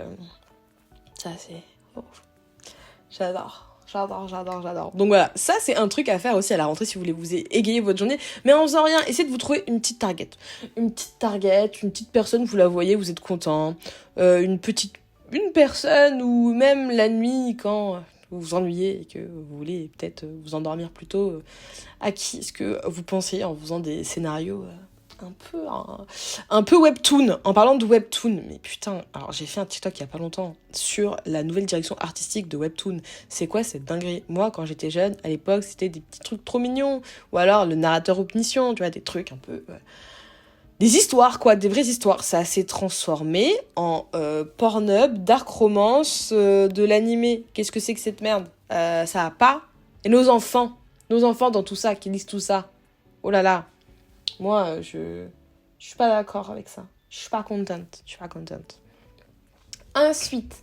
ça, c'est... Oh. J'adore. Donc voilà, ça c'est un truc à faire aussi à la rentrée si vous voulez vous égayer votre journée, mais en faisant rien, essayez de vous trouver une petite target, une petite personne, vous la voyez, vous êtes content, une petite une personne, ou même la nuit quand vous vous ennuyez et que vous voulez peut-être vous endormir plus tôt, à qui est-ce que vous pensez en faisant des scénarios un peu webtoon? En parlant de webtoon, mais putain, alors j'ai fait un TikTok il y a pas longtemps sur la nouvelle direction artistique de webtoon. C'est quoi cette dinguerie? Moi, quand j'étais jeune, à l'époque, c'était des petits trucs trop mignons, ou alors le narrateur omniscient, tu vois, des trucs un peu des histoires, quoi, des vraies histoires. Ça s'est transformé en Pornhub, dark romance, de l'animé. Qu'est-ce que c'est que cette merde? Ça va pas. Et nos enfants dans tout ça, qui lisent tout ça. Oh là là. Moi, je suis pas d'accord avec ça. Je suis pas contente. Ensuite,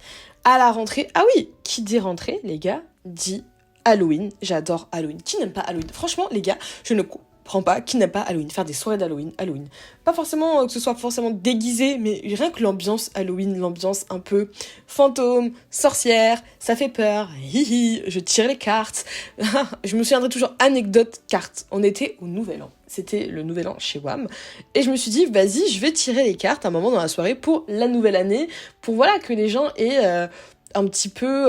à la rentrée... Ah oui, qui dit rentrée, les gars, dit Halloween. J'adore Halloween. Qui n'aime pas Halloween? Franchement, les gars, je ne comprends pas qui n'aime pas Halloween. Faire des soirées d'Halloween, Halloween. Pas forcément que ce soit forcément déguisé, mais rien que l'ambiance Halloween, l'ambiance un peu fantôme, sorcière, ça fait peur. Hihi, je tire les cartes. Je me souviendrai toujours, anecdote cartes. On était au Nouvel An. C'était le Nouvel An chez WAM. Et je me suis dit, vas-y, je vais tirer les cartes un moment dans la soirée pour la nouvelle année, pour voilà que les gens aient un petit peu,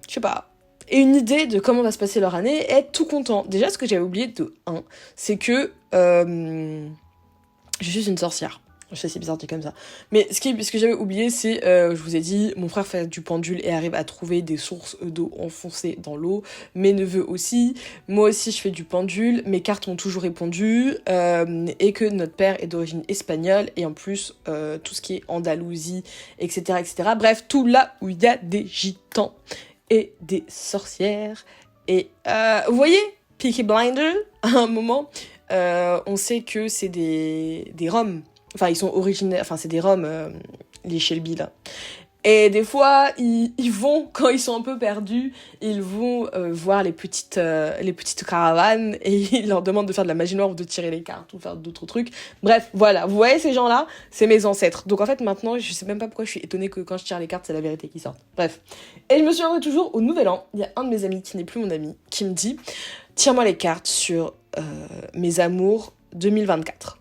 je sais pas, et une idée de comment va se passer leur année, et être tout content. Déjà, ce que j'avais oublié de 1, c'est que je suis une sorcière. Je sais, c'est bizarre de dire comme ça. Mais ce que j'avais oublié, c'est, je vous ai dit, mon frère fait du pendule et arrive à trouver des sources d'eau enfoncées dans l'eau. Mes neveux aussi. Moi aussi, je fais du pendule. Mes cartes m'ont toujours répondu. Et que notre père est d'origine espagnole. Et en plus, tout ce qui est Andalousie, etc., etc. Bref, tout là où il y a des gitans et des sorcières. Et vous voyez, Peaky Blinders, à un moment, on sait que c'est des Roms. Enfin, ils sont originaires, enfin, c'est des Roms, les Shelby, là. Et des fois, ils vont, quand ils sont un peu perdus, ils vont voir les petites caravanes et ils leur demandent de faire de la magie noire ou de tirer les cartes ou faire d'autres trucs. Bref, voilà. Vous voyez ces gens-là, c'est mes ancêtres. Donc en fait, maintenant, je sais même pas pourquoi je suis étonnée que quand je tire les cartes, c'est la vérité qui sort. Bref. Et je me souviendrai toujours, au Nouvel An, il y a un de mes amis qui n'est plus mon ami, qui me dit « Tire-moi les cartes sur mes amours 2024 ».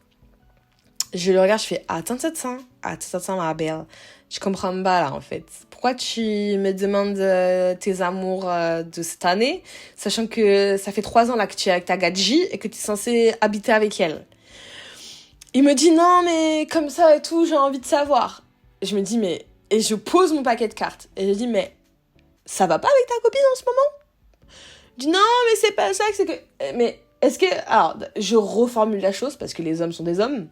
Je le regarde, je fais attends, ma belle. Je comprends pas là en fait. Pourquoi tu me demandes tes amours de cette année, sachant que ça fait 3 ans là que tu es avec ta gadji et que tu es censé habiter avec elle? Il me dit non mais comme ça et tout, j'ai envie de savoir. Et je me dis mais... Et je pose mon paquet de cartes. Et je dis mais ça va pas avec ta copine en ce moment? Il dit non mais c'est pas ça, c'est que... Mais est-ce que... Alors, je reformule la chose parce que les hommes sont des hommes.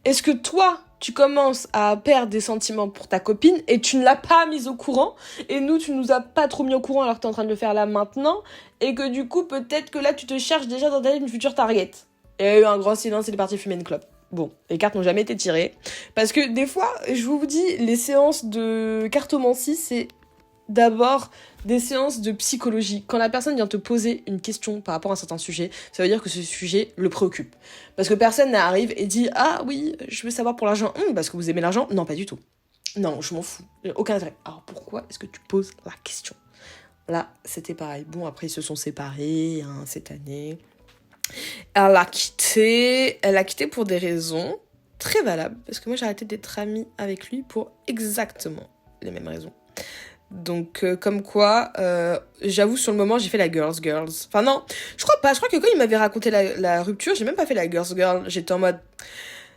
Est-ce que toi, tu commences à perdre des sentiments pour ta copine et tu ne l'as pas mise au courant et nous, tu nous as pas trop mis au courant alors que t'es en train de le faire là maintenant et que du coup, peut-être que là, tu te cherches déjà dans ta vie une future target. Et il y a eu un grand silence, il est parti fumer une clope. Bon, les cartes n'ont jamais été tirées. Parce que des fois, je vous dis, les séances de cartomancie, c'est d'abord des séances de psychologie. Quand la personne vient te poser une question par rapport à un certain sujet, ça veut dire que ce sujet le préoccupe. Parce que personne n'arrive et dit « Ah oui, je veux savoir pour l'argent. Parce que vous aimez l'argent ?» Non, pas du tout. Non, je m'en fous. Aucun intérêt. Alors pourquoi est-ce que tu poses la question? Là, c'était pareil. Bon, après, ils se sont séparés cette année. Elle a quitté pour des raisons très valables. Parce que moi, j'ai arrêté d'être amie avec lui pour exactement les mêmes raisons. Donc, comme quoi, j'avoue, sur le moment, j'ai fait la girls. Enfin, non, je crois pas. Je crois que quand il m'avait raconté la rupture, j'ai même pas fait la girl. J'étais en mode...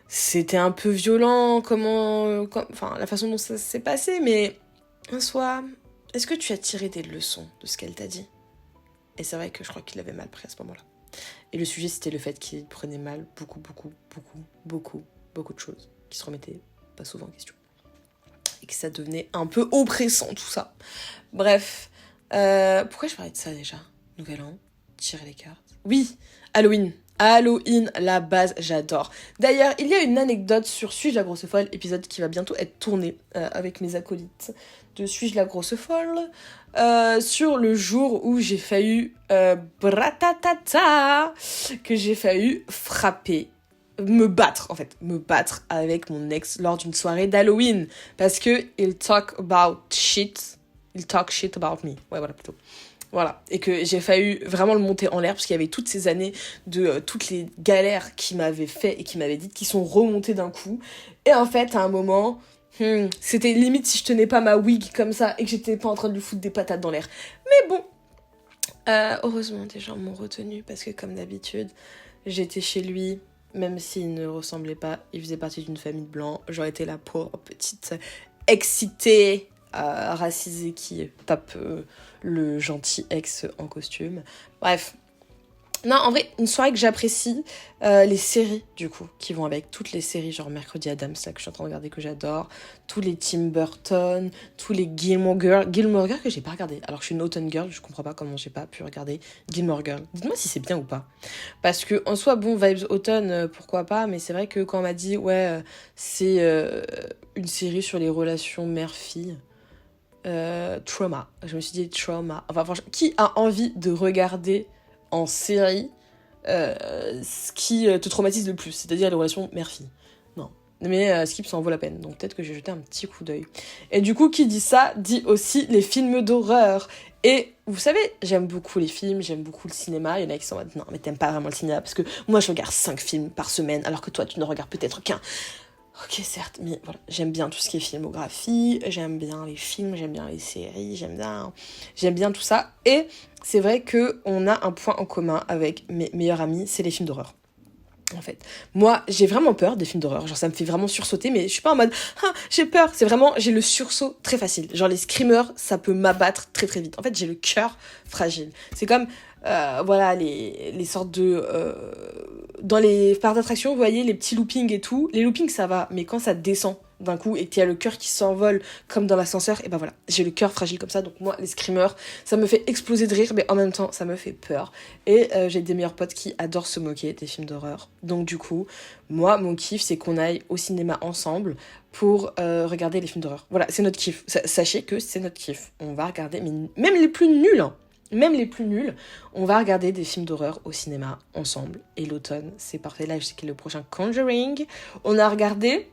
C'était un peu violent, enfin, la façon dont ça s'est passé, mais... Un soir, est-ce que tu as tiré des leçons de ce qu'elle t'a dit? Et c'est vrai que je crois qu'il avait mal pris à ce moment-là. Et le sujet, c'était le fait qu'il prenait mal beaucoup de choses, qui se remettaient pas souvent en question. Et que ça devenait un peu oppressant, tout ça. Bref. Pourquoi je parlais de ça, déjà? Nouvel An, tirer les cartes. Oui, Halloween, la base, j'adore. D'ailleurs, il y a une anecdote sur Suis-je la grosse folle, épisode qui va bientôt être tourné avec mes acolytes de Suis-je la grosse folle, sur le jour où j'ai failli que j'ai failli frapper, me battre avec mon ex lors d'une soirée d'Halloween, parce que il talk shit about me, ouais voilà plutôt. Voilà, et que j'ai failli vraiment le monter en l'air parce qu'il y avait toutes ces années de toutes les galères qu'il m'avait fait et qu'il m'avait dites qui sont remontées d'un coup. Et en fait, à un moment, C'était limite si je tenais pas ma wig comme ça et que j'étais pas en train de lui foutre des patates dans l'air. Mais bon, heureusement des gens m'ont retenu parce que comme d'habitude, j'étais chez lui, même s'il ne ressemblait pas, il faisait partie d'une famille de blancs. J'aurais été la pauvre petite excitée, racisée qui tape le gentil ex en costume. Bref. Non, en vrai, une soirée que j'apprécie, les séries, du coup, qui vont avec. Toutes les séries, genre Mercredi Adams, là, que je suis en train de regarder, que j'adore. Tous les Tim Burton, tous les Gilmore Girls. Gilmore Girls que j'ai pas regardé. Alors que je suis une automn girl, je comprends pas comment j'ai pas pu regarder Gilmore Girls. Dites-moi si c'est bien ou pas. Parce que, en soi, bon, vibes automne, pourquoi pas, mais c'est vrai que quand on m'a dit, ouais, c'est une série sur les relations mère-fille, trauma. Je me suis dit, trauma. Enfin, franchement, qui a envie de regarder en série ce qui te traumatise le plus, c'est-à-dire les relations mère-fille. Non. Mais Skip, ça en vaut la peine, donc peut-être que je vais jeter un petit coup d'œil. Et du coup, qui dit ça, dit aussi les films d'horreur. Et vous savez, j'aime beaucoup les films, j'aime beaucoup le cinéma. Il y en a qui sont en mode, non, mais t'aimes pas vraiment le cinéma, parce que moi, je regarde 5 films par semaine, alors que toi, tu ne regardes peut-être qu'un. Ok, certes, mais voilà, j'aime bien tout ce qui est filmographie, j'aime bien les films, j'aime bien les séries, j'aime bien tout ça. Et c'est vrai qu'on a un point en commun avec mes meilleurs amis, c'est les films d'horreur. En fait, moi, j'ai vraiment peur des films d'horreur. Genre, ça me fait vraiment sursauter, mais je suis pas en mode j'ai peur. C'est vraiment, j'ai le sursaut très facile. Genre, les screamers, ça peut m'abattre très très vite. En fait, j'ai le cœur fragile. C'est comme, voilà, les sortes de. Dans les parcs d'attraction, vous voyez, les petits loopings et tout. Les loopings, ça va, mais quand ça descend d'un coup et qu'il y a le cœur qui s'envole comme dans l'ascenseur, et ben voilà, j'ai le cœur fragile comme ça. Donc, moi, les screamers, ça me fait exploser de rire, mais en même temps, ça me fait peur. Et j'ai des meilleurs potes qui adorent se moquer des films d'horreur. Donc du coup, moi, mon kiff, c'est qu'on aille au cinéma ensemble pour regarder les films d'horreur. Voilà, c'est notre kiff. Sachez que c'est notre kiff. On va regarder, mais même les plus nuls, hein, même les plus nuls, on va regarder des films d'horreur au cinéma ensemble. Et l'automne, c'est parfait. Là, je sais qu'il y a le prochain Conjuring. On a regardé...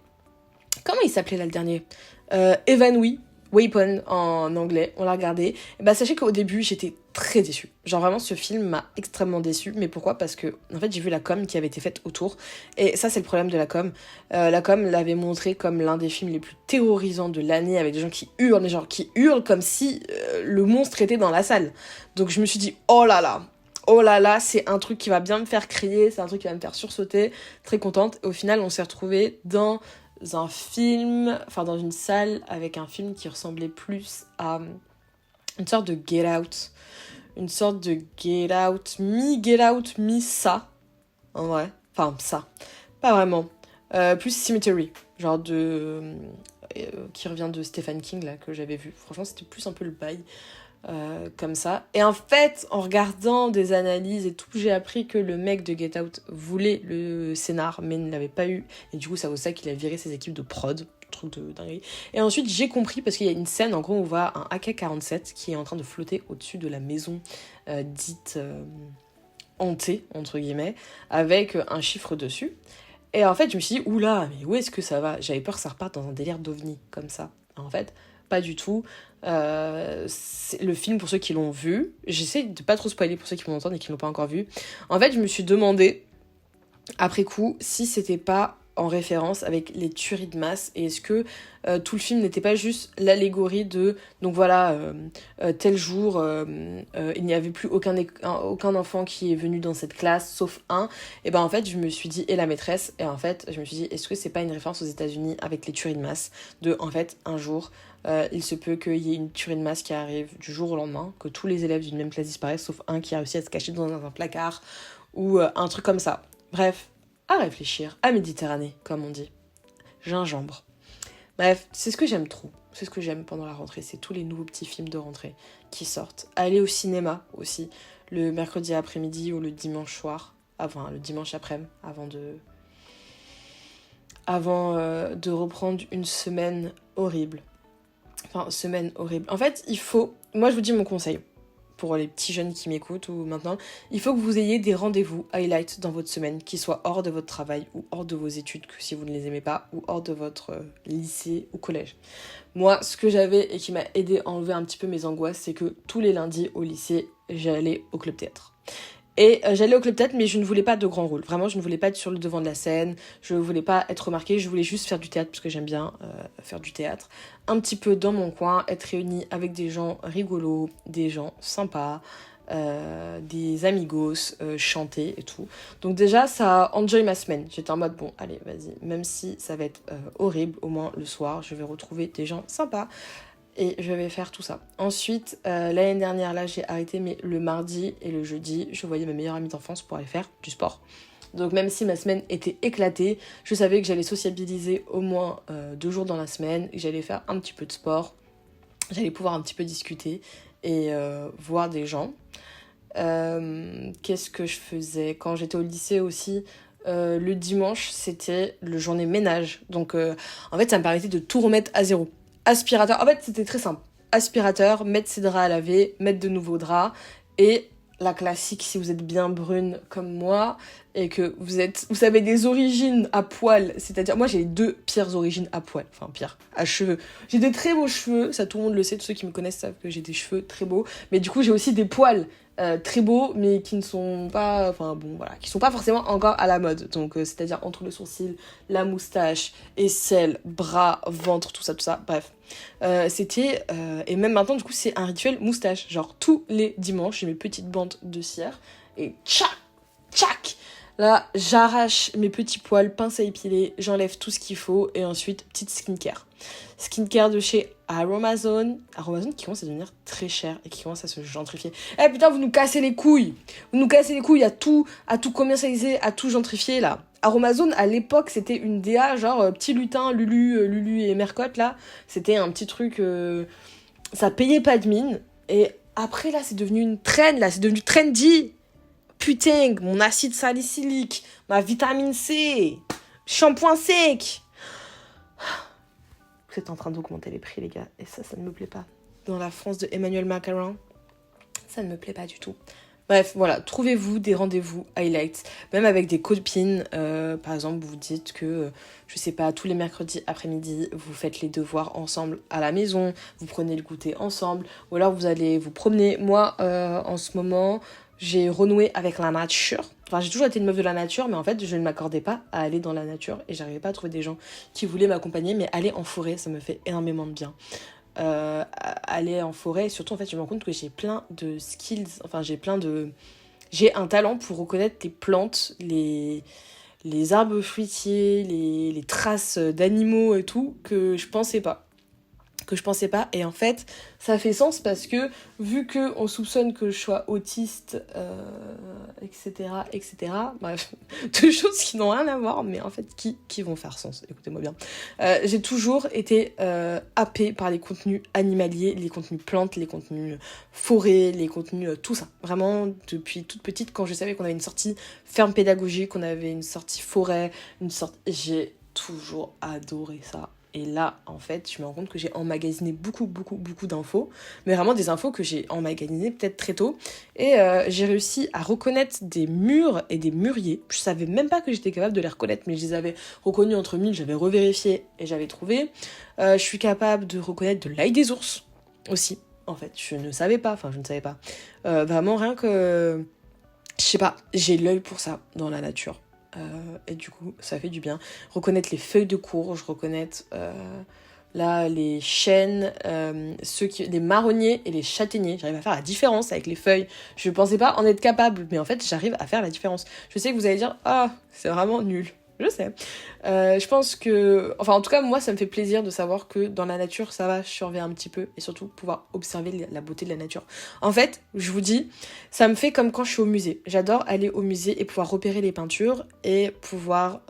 Comment il s'appelait là le dernier Evanouie. Weapon en anglais, on l'a regardé. Et bah sachez qu'au début j'étais très déçue. Genre vraiment ce film m'a extrêmement déçue. Mais pourquoi ? Parce que en fait j'ai vu la com qui avait été faite autour. Et ça c'est le problème de la com. La com l'avait montré comme l'un des films les plus terrorisants de l'année avec des gens qui hurlent, mais genre qui hurlent comme si le monstre était dans la salle. Donc je me suis dit oh là là, c'est un truc qui va bien me faire crier, c'est un truc qui va me faire sursauter. Très contente. Et au final on s'est retrouvés dans un film, enfin dans une salle avec un film qui ressemblait plus à une sorte de Get Out. Une sorte de Get Out, mi-Get Out, mi-ça. En vrai. Enfin, ça. Pas vraiment. Plus Cemetery. Genre de... qui revient de Stephen King, là, que j'avais vu. Franchement, c'était plus un peu le bail. Comme ça. Et en fait, en regardant des analyses et tout, j'ai appris que le mec de Get Out voulait le scénar, mais ne l'avait pas eu. Et du coup, ça vaut ça qu'il a viré ses équipes de prod. Truc de dinguerie. Et ensuite, j'ai compris, parce qu'il y a une scène, en gros, où on voit un AK-47 qui est en train de flotter au-dessus de la maison dite hantée, entre guillemets, avec un chiffre dessus. Et en fait, je me suis dit, oula, mais où est-ce que ça va ? J'avais peur que ça reparte dans un délire d'ovni, comme ça. En fait, pas du tout. C'est le film, pour ceux qui l'ont vu, j'essaie de pas trop spoiler pour ceux qui m'entendent et qui l'ont pas encore vu. En fait, je me suis demandé, après coup, si c'était pas en référence avec les tueries de masse, et est-ce que tout le film n'était pas juste l'allégorie de, donc voilà, tel jour, il n'y avait plus aucun enfant qui est venu dans cette classe, sauf un, et ben en fait, je me suis dit, et la maîtresse, et en fait, je me suis dit, est-ce que c'est pas une référence aux États-Unis avec les tueries de masse, de, en fait, un jour, il se peut qu'il y ait une tuerie de masse qui arrive du jour au lendemain, que tous les élèves d'une même classe disparaissent, sauf un qui a réussi à se cacher dans un placard, ou un truc comme ça. Bref, à réfléchir, à Méditerranée, comme on dit. Gingembre. Bref, c'est ce que j'aime trop. C'est ce que j'aime pendant la rentrée, c'est tous les nouveaux petits films de rentrée qui sortent. Aller au cinéma aussi, le mercredi après-midi ou le dimanche soir, enfin le dimanche après-midi, avant de reprendre une semaine horrible. Enfin, semaine horrible. En fait, moi je vous dis mon conseil, pour les petits jeunes qui m'écoutent ou maintenant, il faut que vous ayez des rendez-vous highlights dans votre semaine qui soient hors de votre travail ou hors de vos études, que si vous ne les aimez pas, ou hors de votre lycée ou collège. Moi, ce que j'avais et qui m'a aidé à enlever un petit peu mes angoisses, c'est que tous les lundis au lycée, j'allais au club théâtre. Et j'allais au club théâtre, mais je ne voulais pas de grand rôle. Vraiment, je ne voulais pas être sur le devant de la scène. Je voulais pas être remarquée. Je voulais juste faire du théâtre parce que j'aime bien faire du théâtre. Un petit peu dans mon coin, être réunie avec des gens rigolos, des gens sympas, des amigos, chanter et tout. Donc déjà, ça a enjoy ma semaine. J'étais en mode, bon, allez, vas-y. Même si ça va être horrible, au moins le soir, je vais retrouver des gens sympas. Et je vais faire tout ça. Ensuite, l'année dernière, là, j'ai arrêté, mais le mardi et le jeudi, je voyais mes meilleures amies d'enfance pour aller faire du sport. Donc même si ma semaine était éclatée, je savais que j'allais sociabiliser au moins 2 jours dans la semaine, que j'allais faire un petit peu de sport, j'allais pouvoir un petit peu discuter et voir des gens. Qu'est-ce que je faisais quand j'étais au lycée aussi? Le dimanche, c'était le journée ménage. Donc en fait, ça me permettait de tout remettre à zéro. Aspirateur, en fait, c'était très simple. Aspirateur, mettre ses draps à laver, mettre de nouveaux draps et la classique, si vous êtes bien brune comme moi et que vous avez des origines à poil, c'est-à-dire moi j'ai les 2 pires origines à poil, enfin pire, à cheveux. J'ai des très beaux cheveux, ça tout le monde le sait, tous ceux qui me connaissent savent que j'ai des cheveux très beaux, mais du coup j'ai aussi des poils très beaux, mais qui ne sont pas, enfin bon voilà, qui sont pas forcément encore à la mode. Donc c'est-à-dire entre le sourcil, la moustache, aisselle, bras, ventre, tout ça, bref. Et même maintenant du coup c'est un rituel moustache, genre tous les dimanches j'ai mes petites bandes de cire et tchac, tchac. Là, j'arrache mes petits poils, pince à épiler, j'enlève tout ce qu'il faut et ensuite, petite skincare. Skincare de chez Aromazone. Aromazone qui commence à devenir très cher et qui commence à se gentrifier. Eh putain, vous nous cassez les couilles. Vous nous cassez les couilles à tout commercialiser, à tout gentrifier là. Aromazone, à l'époque, c'était une DA, genre petit lutin, Lulu et Mercotte là. C'était un petit truc, ça payait pas de mine. Et après là, c'est devenu une trend là, c'est devenu trendy. Putain, mon acide salicylique, ma vitamine C, shampoing sec. Vous êtes en train d'augmenter les prix, les gars. Et ça ne me plaît pas. Dans la France de Emmanuel Macron, ça ne me plaît pas du tout. Bref, voilà, trouvez-vous des rendez-vous highlights, même avec des copines. Par exemple, vous dites que, je sais pas, tous les mercredis après-midi, vous faites les devoirs ensemble à la maison, vous prenez le goûter ensemble, ou alors vous allez vous promener. Moi, en ce moment, j'ai renoué avec la nature. Enfin, j'ai toujours été une meuf de la nature, mais en fait, je ne m'accordais pas à aller dans la nature et j'arrivais pas à trouver des gens qui voulaient m'accompagner, mais aller en forêt, ça me fait énormément de bien. Aller en forêt, et surtout en fait je me rends compte que j'ai plein de skills, enfin j'ai un talent pour reconnaître les plantes, les arbres fruitiers, les traces d'animaux et tout que je pensais pas. Et en fait, ça fait sens parce que, vu qu'on soupçonne que je sois autiste, etc., bref, deux choses qui n'ont rien à voir, mais en fait, qui vont faire sens, écoutez-moi bien. J'ai toujours été happée par les contenus animaliers, les contenus plantes, les contenus forêts, les contenus tout ça. Vraiment, depuis toute petite, quand je savais qu'on avait une sortie ferme pédagogique, qu'on avait une sortie forêt, j'ai toujours adoré ça. Et là, en fait, je me rends compte que j'ai emmagasiné beaucoup d'infos, mais vraiment des infos que j'ai emmagasinées peut-être très tôt. Et j'ai réussi à reconnaître des murs et des mûriers. Je savais même pas que j'étais capable de les reconnaître, mais je les avais reconnus entre mille, j'avais revérifié et j'avais trouvé. Je suis capable de reconnaître de l'ail des ours aussi. En fait, je ne savais pas. Vraiment, rien que... Je sais pas, j'ai l'œil pour ça dans la nature. Et du coup, ça fait du bien. Reconnaître les feuilles de courge, reconnaître là les chênes, les marronniers et les châtaigniers. J'arrive à faire la différence avec les feuilles. Je pensais pas en être capable, mais en fait, j'arrive à faire la différence. Je sais que vous allez dire, ah, c'est vraiment nul. Je sais. Je pense que... Enfin, en tout cas, moi, ça me fait plaisir de savoir que dans la nature, ça va surveiller un petit peu et surtout pouvoir observer la beauté de la nature. En fait, je vous dis, ça me fait comme quand je suis au musée. J'adore aller au musée et pouvoir repérer les peintures et pouvoir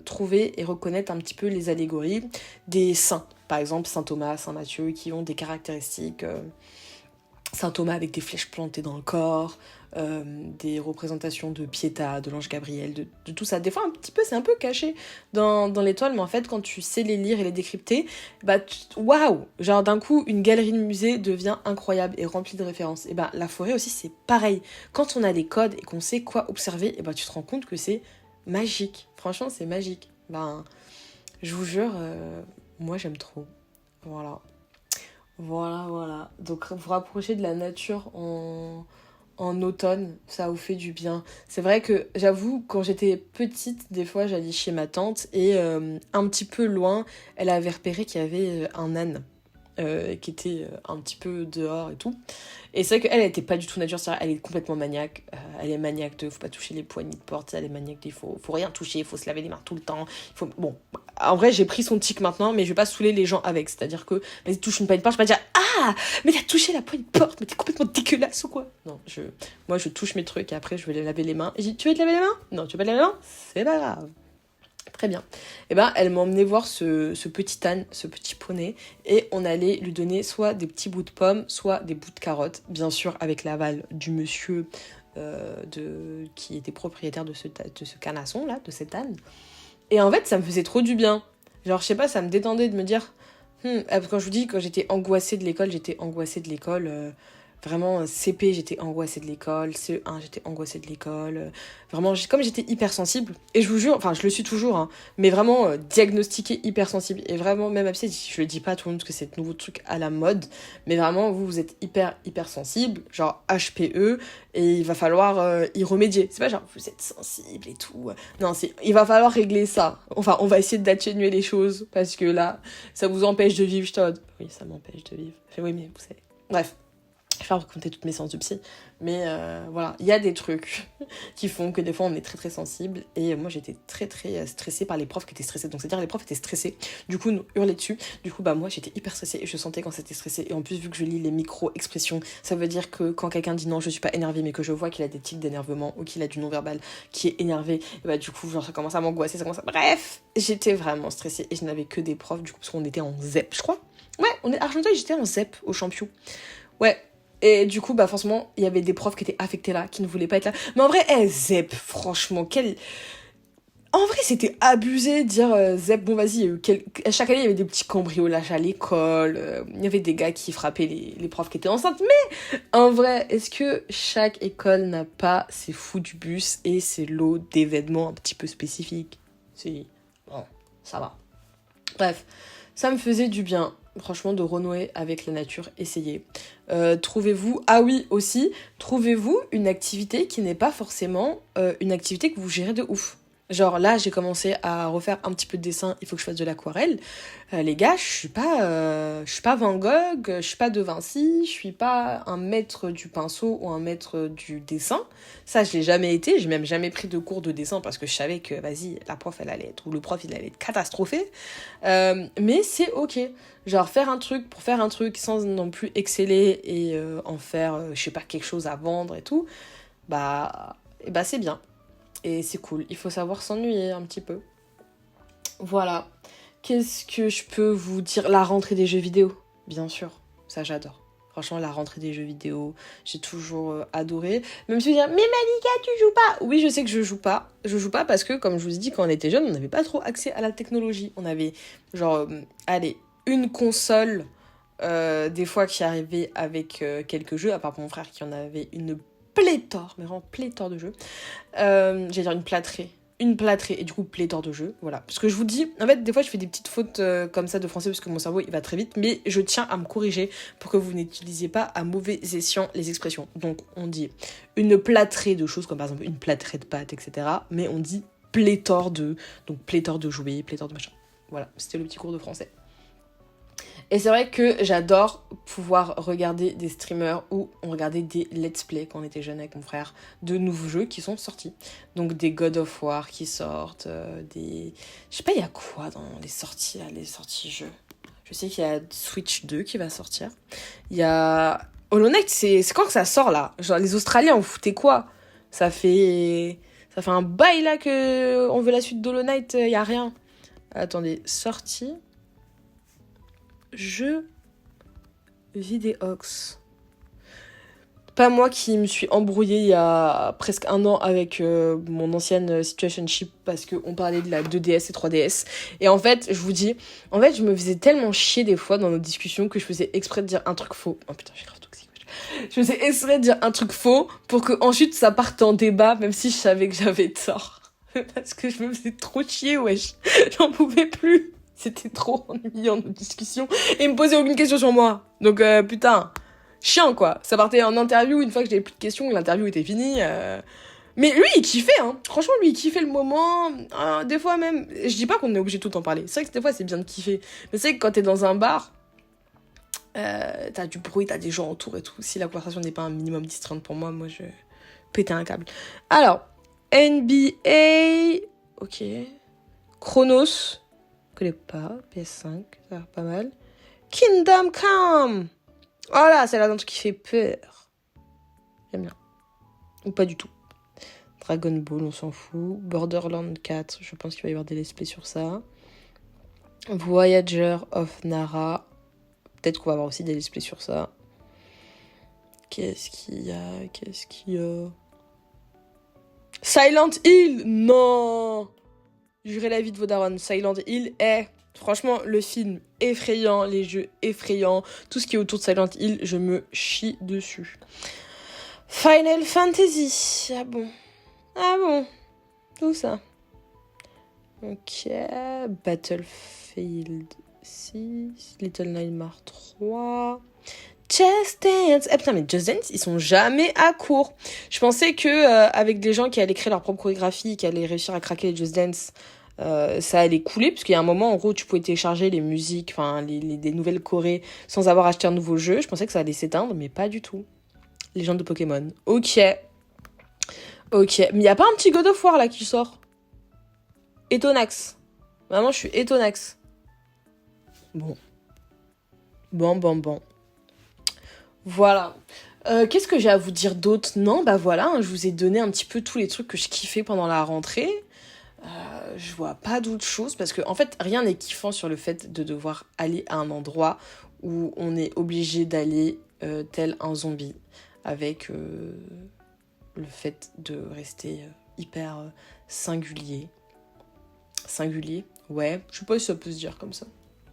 trouver et reconnaître un petit peu les allégories des saints. Par exemple, Saint Thomas, Saint Matthieu, qui ont des caractéristiques... Saint Thomas avec des flèches plantées dans le corps, des représentations de Pietà, de l'ange Gabriel, de tout ça. Des fois, un petit peu, c'est un peu caché dans l'étoile, mais en fait, quand tu sais les lire et les décrypter, bah, waouh! Genre, d'un coup, une galerie de musée devient incroyable et remplie de références. Et bah, la forêt aussi, c'est pareil. Quand on a les codes et qu'on sait quoi observer, et bah, tu te rends compte que c'est magique. Franchement, c'est magique. Ben, je vous jure, moi, j'aime trop. Voilà. Voilà. Donc, vous rapprocher de la nature en en automne, ça vous fait du bien. C'est vrai que j'avoue, quand j'étais petite, des fois j'allais chez ma tante et un petit peu loin, elle avait repéré qu'il y avait un âne. Qui était un petit peu dehors et tout. Et c'est vrai qu'elle était pas du tout nature, c'est-à-dire elle est complètement maniaque. Elle est maniaque de faut pas toucher les poignées de porte, elle est maniaque de faut rien toucher, il faut se laver les mains tout le temps. Bon, en vrai j'ai pris son tic maintenant, mais je vais pas saouler les gens avec. C'est-à-dire que vas-y touche une poignée de porte, je vais pas dire ah mais t'as touché la poignée de porte, mais t'es complètement dégueulasse ou quoi. Non, moi je touche mes trucs et après je vais les laver les mains. Et je dis tu veux te laver les mains? Non, tu veux pas te laver les mains? C'est pas grave. Très bien. Et ben, elle m'emmenait voir ce petit âne, ce petit poney, et on allait lui donner soit des petits bouts de pommes, soit des bouts de carottes, bien sûr avec l'aval du monsieur qui était propriétaire de ce canasson là, de cet âne. Et en fait, ça me faisait trop du bien. Genre, je sais pas, ça me détendait de me dire, quand je vous dis, quand j'étais angoissée de l'école, vraiment, CP, j'étais angoissée de l'école. CE1, j'étais angoissée de l'école. Vraiment, comme j'étais hypersensible, et je vous jure, enfin, je le suis toujours, hein, mais vraiment diagnostiquée hypersensible. Et vraiment, même je le dis pas à tout le monde parce que c'est un nouveau truc à la mode, mais vraiment, vous êtes hypersensible, genre HPE, et il va falloir y remédier. C'est pas genre, vous êtes sensible et tout. Non, il va falloir régler ça. Enfin, on va essayer d'atténuer les choses, parce que là, ça vous empêche de vivre, Oui, ça m'empêche de vivre. Oui, mais vous savez. Bref. Je vais pas raconter toutes mes séances de psy, mais voilà, il y a des trucs qui font que des fois on est très très sensible, et moi j'étais très très stressée par les profs qui étaient stressés, donc c'est-à-dire les profs étaient stressés, du coup nous hurlaient dessus, du coup moi j'étais hyper stressée et je sentais quand c'était stressé, et en plus vu que je lis les micro-expressions, ça veut dire que quand quelqu'un dit non je suis pas énervée mais que je vois qu'il a des tics d'énervement ou qu'il a du non-verbal qui est énervé, et bah du coup genre ça commence à m'angoisser, bref, j'étais vraiment stressée et je n'avais que des profs du coup parce qu'on était en ZEP je crois, ouais on est Argenteuil, j'étais en ZEP au Champion, ouais. Et du coup, bah forcément, il y avait des profs qui étaient affectés là, qui ne voulaient pas être là. Mais en vrai, ZEP, franchement, En vrai, c'était abusé de dire ZEP, bon vas-y, chaque année, il y avait des petits cambriolages à l'école, il y avait des gars qui frappaient les profs qui étaient enceintes. Mais en vrai, est-ce que chaque école n'a pas ses fous du bus et ses lots d'événements un petit peu spécifiques? Si, bon, ça va. Bref, ça me faisait du bien. Franchement, de renouer avec la nature, essayez. Trouvez-vous une activité qui n'est pas forcément une activité que vous gérez de ouf. Genre là, j'ai commencé à refaire un petit peu de dessin, il faut que je fasse de l'aquarelle. Les gars, je suis pas Van Gogh, je suis pas De Vinci, je suis pas un maître du pinceau ou un maître du dessin. Ça, je l'ai jamais été, j'ai même jamais pris de cours de dessin parce que je savais que, vas-y, la prof, elle allait être, ou le prof, il allait être catastrophé. Mais c'est ok. Genre faire un truc pour faire un truc sans non plus exceller et en faire, je sais pas, quelque chose à vendre et tout, bah c'est bien. Et c'est cool. Il faut savoir s'ennuyer un petit peu. Voilà. Qu'est-ce que je peux vous dire? La rentrée des jeux vidéo, bien sûr. Ça, j'adore. Franchement, la rentrée des jeux vidéo, j'ai toujours adoré. Même si vous dire, mais Malika, tu joues pas? Oui, je sais que je joue pas. Je joue pas parce que, comme je vous ai dit, quand on était jeune, on n'avait pas trop accès à la technologie. On avait, genre, une console, des fois qui arrivait avec quelques jeux, à part mon frère qui en avait une pléthore, mais vraiment pléthore de jeux. J'allais dire une plâtrée et du coup pléthore de jeux, voilà. Parce que je vous dis, en fait, des fois je fais des petites fautes comme ça de français parce que mon cerveau il va très vite, mais je tiens à me corriger pour que vous n'utilisiez pas à mauvais escient les expressions. Donc on dit une plâtrée de choses comme par exemple une plâtrée de pâtes, etc. Mais on dit pléthore de, donc pléthore de jouets, pléthore de machin. Voilà, c'était le petit cours de français. Et c'est vrai que j'adore pouvoir regarder des streamers ou on regardait des let's play quand on était jeune avec mon frère de nouveaux jeux qui sont sortis. Donc des God of War qui sortent, des... Je sais pas, il y a quoi dans les sorties jeux? Je sais qu'il y a Switch 2 qui va sortir. Il y a... Hollow Knight, c'est quand que ça sort là? Genre les Australiens, vous foutez quoi? Ça fait un bail là que on veut la suite d'Hollow Knight, il y a rien. Attendez, sortie... Jeux Vidéox. Pas moi qui me suis embrouillée il y a presque un an avec mon ancienne situationship parce qu'on parlait de la 2DS et 3DS. Et en fait, je vous dis, je me faisais tellement chier des fois dans nos discussions que je faisais exprès de dire un truc faux. Oh putain, je suis grave toxique. Je faisais exprès de dire un truc faux pour que ensuite ça parte en débat, même si je savais que j'avais tort. Parce que je me faisais trop chier, wesh. J'en pouvais plus. C'était trop ennuyant nos discussions. Et il me posait aucune question sur moi. Donc, putain, chiant, quoi. Ça partait en interview, une fois que j'avais plus de questions, l'interview était finie. Mais lui, il kiffait, hein. Franchement, lui, il kiffait le moment. Des fois même, je dis pas qu'on est obligé de tout en parler. C'est vrai que des fois, c'est bien de kiffer. Mais c'est vrai que quand t'es dans un bar, t'as du bruit, t'as des gens autour et tout. Si la conversation n'est pas un minimum distreinte pour moi, je pétais un câble. Alors, NBA... Ok. Chronos. Je connais pas. PS5, ça a l'air pas mal. Kingdom Come. Oh là, c'est là un truc qui fait peur. J'aime bien. Ou pas du tout. Dragon Ball, on s'en fout. Borderlands 4, je pense qu'il va y avoir des let's play sur ça. Voyager of Nara. Peut-être qu'on va avoir aussi des let's play sur ça. Qu'est-ce qu'il y a Silent Hill. Non. Jurer la vie de vos darons. Silent Hill est... Franchement, le film effrayant, les jeux effrayants, tout ce qui est autour de Silent Hill, je me chie dessus. Final Fantasy. Ah bon. Tout ça. Ok. Battlefield 6. Little Nightmares 3. Just Dance. Putain, mais Just Dance, ils sont jamais à court. Je pensais que avec des gens qui allaient créer leur propre chorégraphie, qui allaient réussir à craquer les Just Dance, ça allait couler, parce qu'il y a un moment, en gros, tu pouvais télécharger les musiques, enfin, des nouvelles chorés, sans avoir acheté un nouveau jeu. Je pensais que ça allait s'éteindre, mais pas du tout. Légende de Pokémon. Ok. Mais y a pas un petit God of War, là, qui sort? Étonax. Vraiment, je suis étonax. Bon. Voilà. Qu'est-ce que j'ai à vous dire d'autre? Non, bah voilà, je vous ai donné un petit peu tous les trucs que je kiffais pendant la rentrée. Je vois pas d'autre chose parce que en fait rien n'est kiffant sur le fait de devoir aller à un endroit où on est obligé d'aller tel un zombie avec le fait de rester hyper singulier, ouais, je sais pas si ça peut se dire comme ça,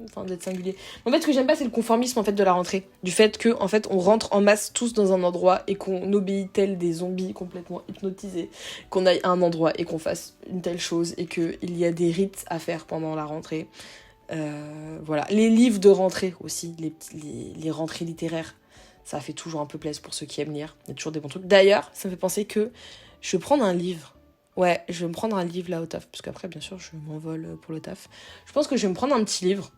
enfin d'être singulier. En fait, ce que j'aime pas, c'est le conformisme en fait de la rentrée, du fait que en fait on rentre en masse tous dans un endroit et qu'on obéit tel des zombies complètement hypnotisés, qu'on aille à un endroit et qu'on fasse une telle chose et que il y a des rites à faire pendant la rentrée. Voilà, les livres de rentrée aussi, les rentrées littéraires, ça fait toujours un peu plaisir pour ceux qui aiment lire. Il y a toujours des bons trucs. D'ailleurs, ça me fait penser que je vais prendre un livre. Ouais, je vais me prendre un livre là au taf, parce qu'après, bien sûr, je m'envole pour le taf. Je pense que je vais me prendre un petit livre.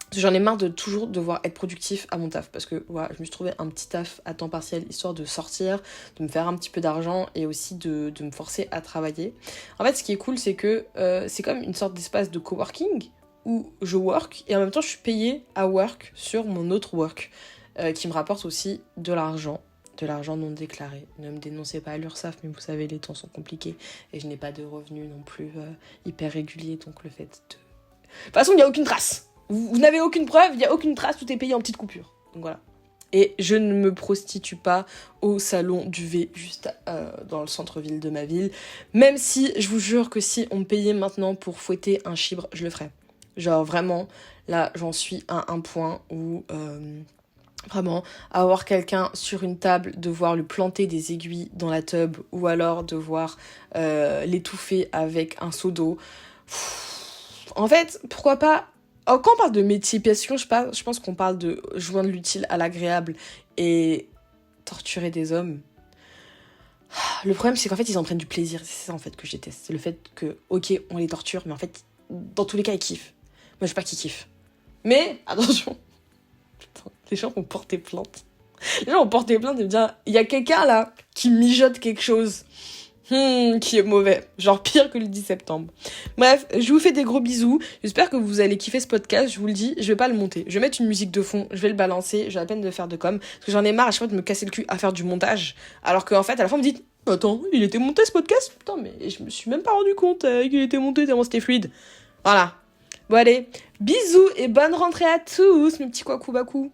Parce que j'en ai marre de toujours devoir être productif à mon taf. Parce que voilà, je me suis trouvé un petit taf à temps partiel, histoire de sortir, de me faire un petit peu d'argent et aussi de me forcer à travailler. En fait, ce qui est cool, c'est que c'est comme une sorte d'espace de coworking où je work et en même temps, je suis payée à work sur mon autre work qui me rapporte aussi de l'argent non déclaré. Ne me dénoncez pas à l'URSSAF, mais vous savez, les temps sont compliqués et je n'ai pas de revenus non plus hyper réguliers, donc le fait de... De toute façon, il n'y a aucune trace. Vous n'avez aucune preuve, il n'y a aucune trace, tout est payé en petites coupures. Donc voilà. Et je ne me prostitue pas au salon du V juste dans le centre-ville de ma ville. Même si, je vous jure que si on me payait maintenant pour fouetter un chibre, je le ferais. Genre vraiment, là, j'en suis à un point où... Vraiment, avoir quelqu'un sur une table, devoir lui planter des aiguilles dans la tub ou alors devoir l'étouffer avec un seau d'eau. En fait, pourquoi pas... Quand on parle de métier, parce que je pense qu'on parle de joindre l'utile à l'agréable et torturer des hommes. Le problème, c'est qu'en fait, ils en prennent du plaisir. C'est ça, en fait, que je déteste. C'est le fait que, ok, on les torture, mais en fait, dans tous les cas, ils kiffent. Moi, je sais pas qu'ils kiffent. Mais, attention... Putain, les gens vont porter plainte. Les gens vont porter plainte et me dire, il y a quelqu'un là qui mijote quelque chose qui est mauvais. Genre pire que le 10 septembre. Bref, je vous fais des gros bisous. J'espère que vous allez kiffer ce podcast. Je vous le dis, je vais pas le monter. Je vais mettre une musique de fond, je vais le balancer. J'ai la peine de faire de com. Parce que j'en ai marre à chaque fois de me casser le cul à faire du montage. Alors qu'en fait, à la fin, on me dit, attends, il était monté ce podcast? Putain, mais je me suis même pas rendu compte qu'il était monté tellement c'était fluide. Voilà. Bon allez, bisous et bonne rentrée à tous, mes petits couakou-bakou.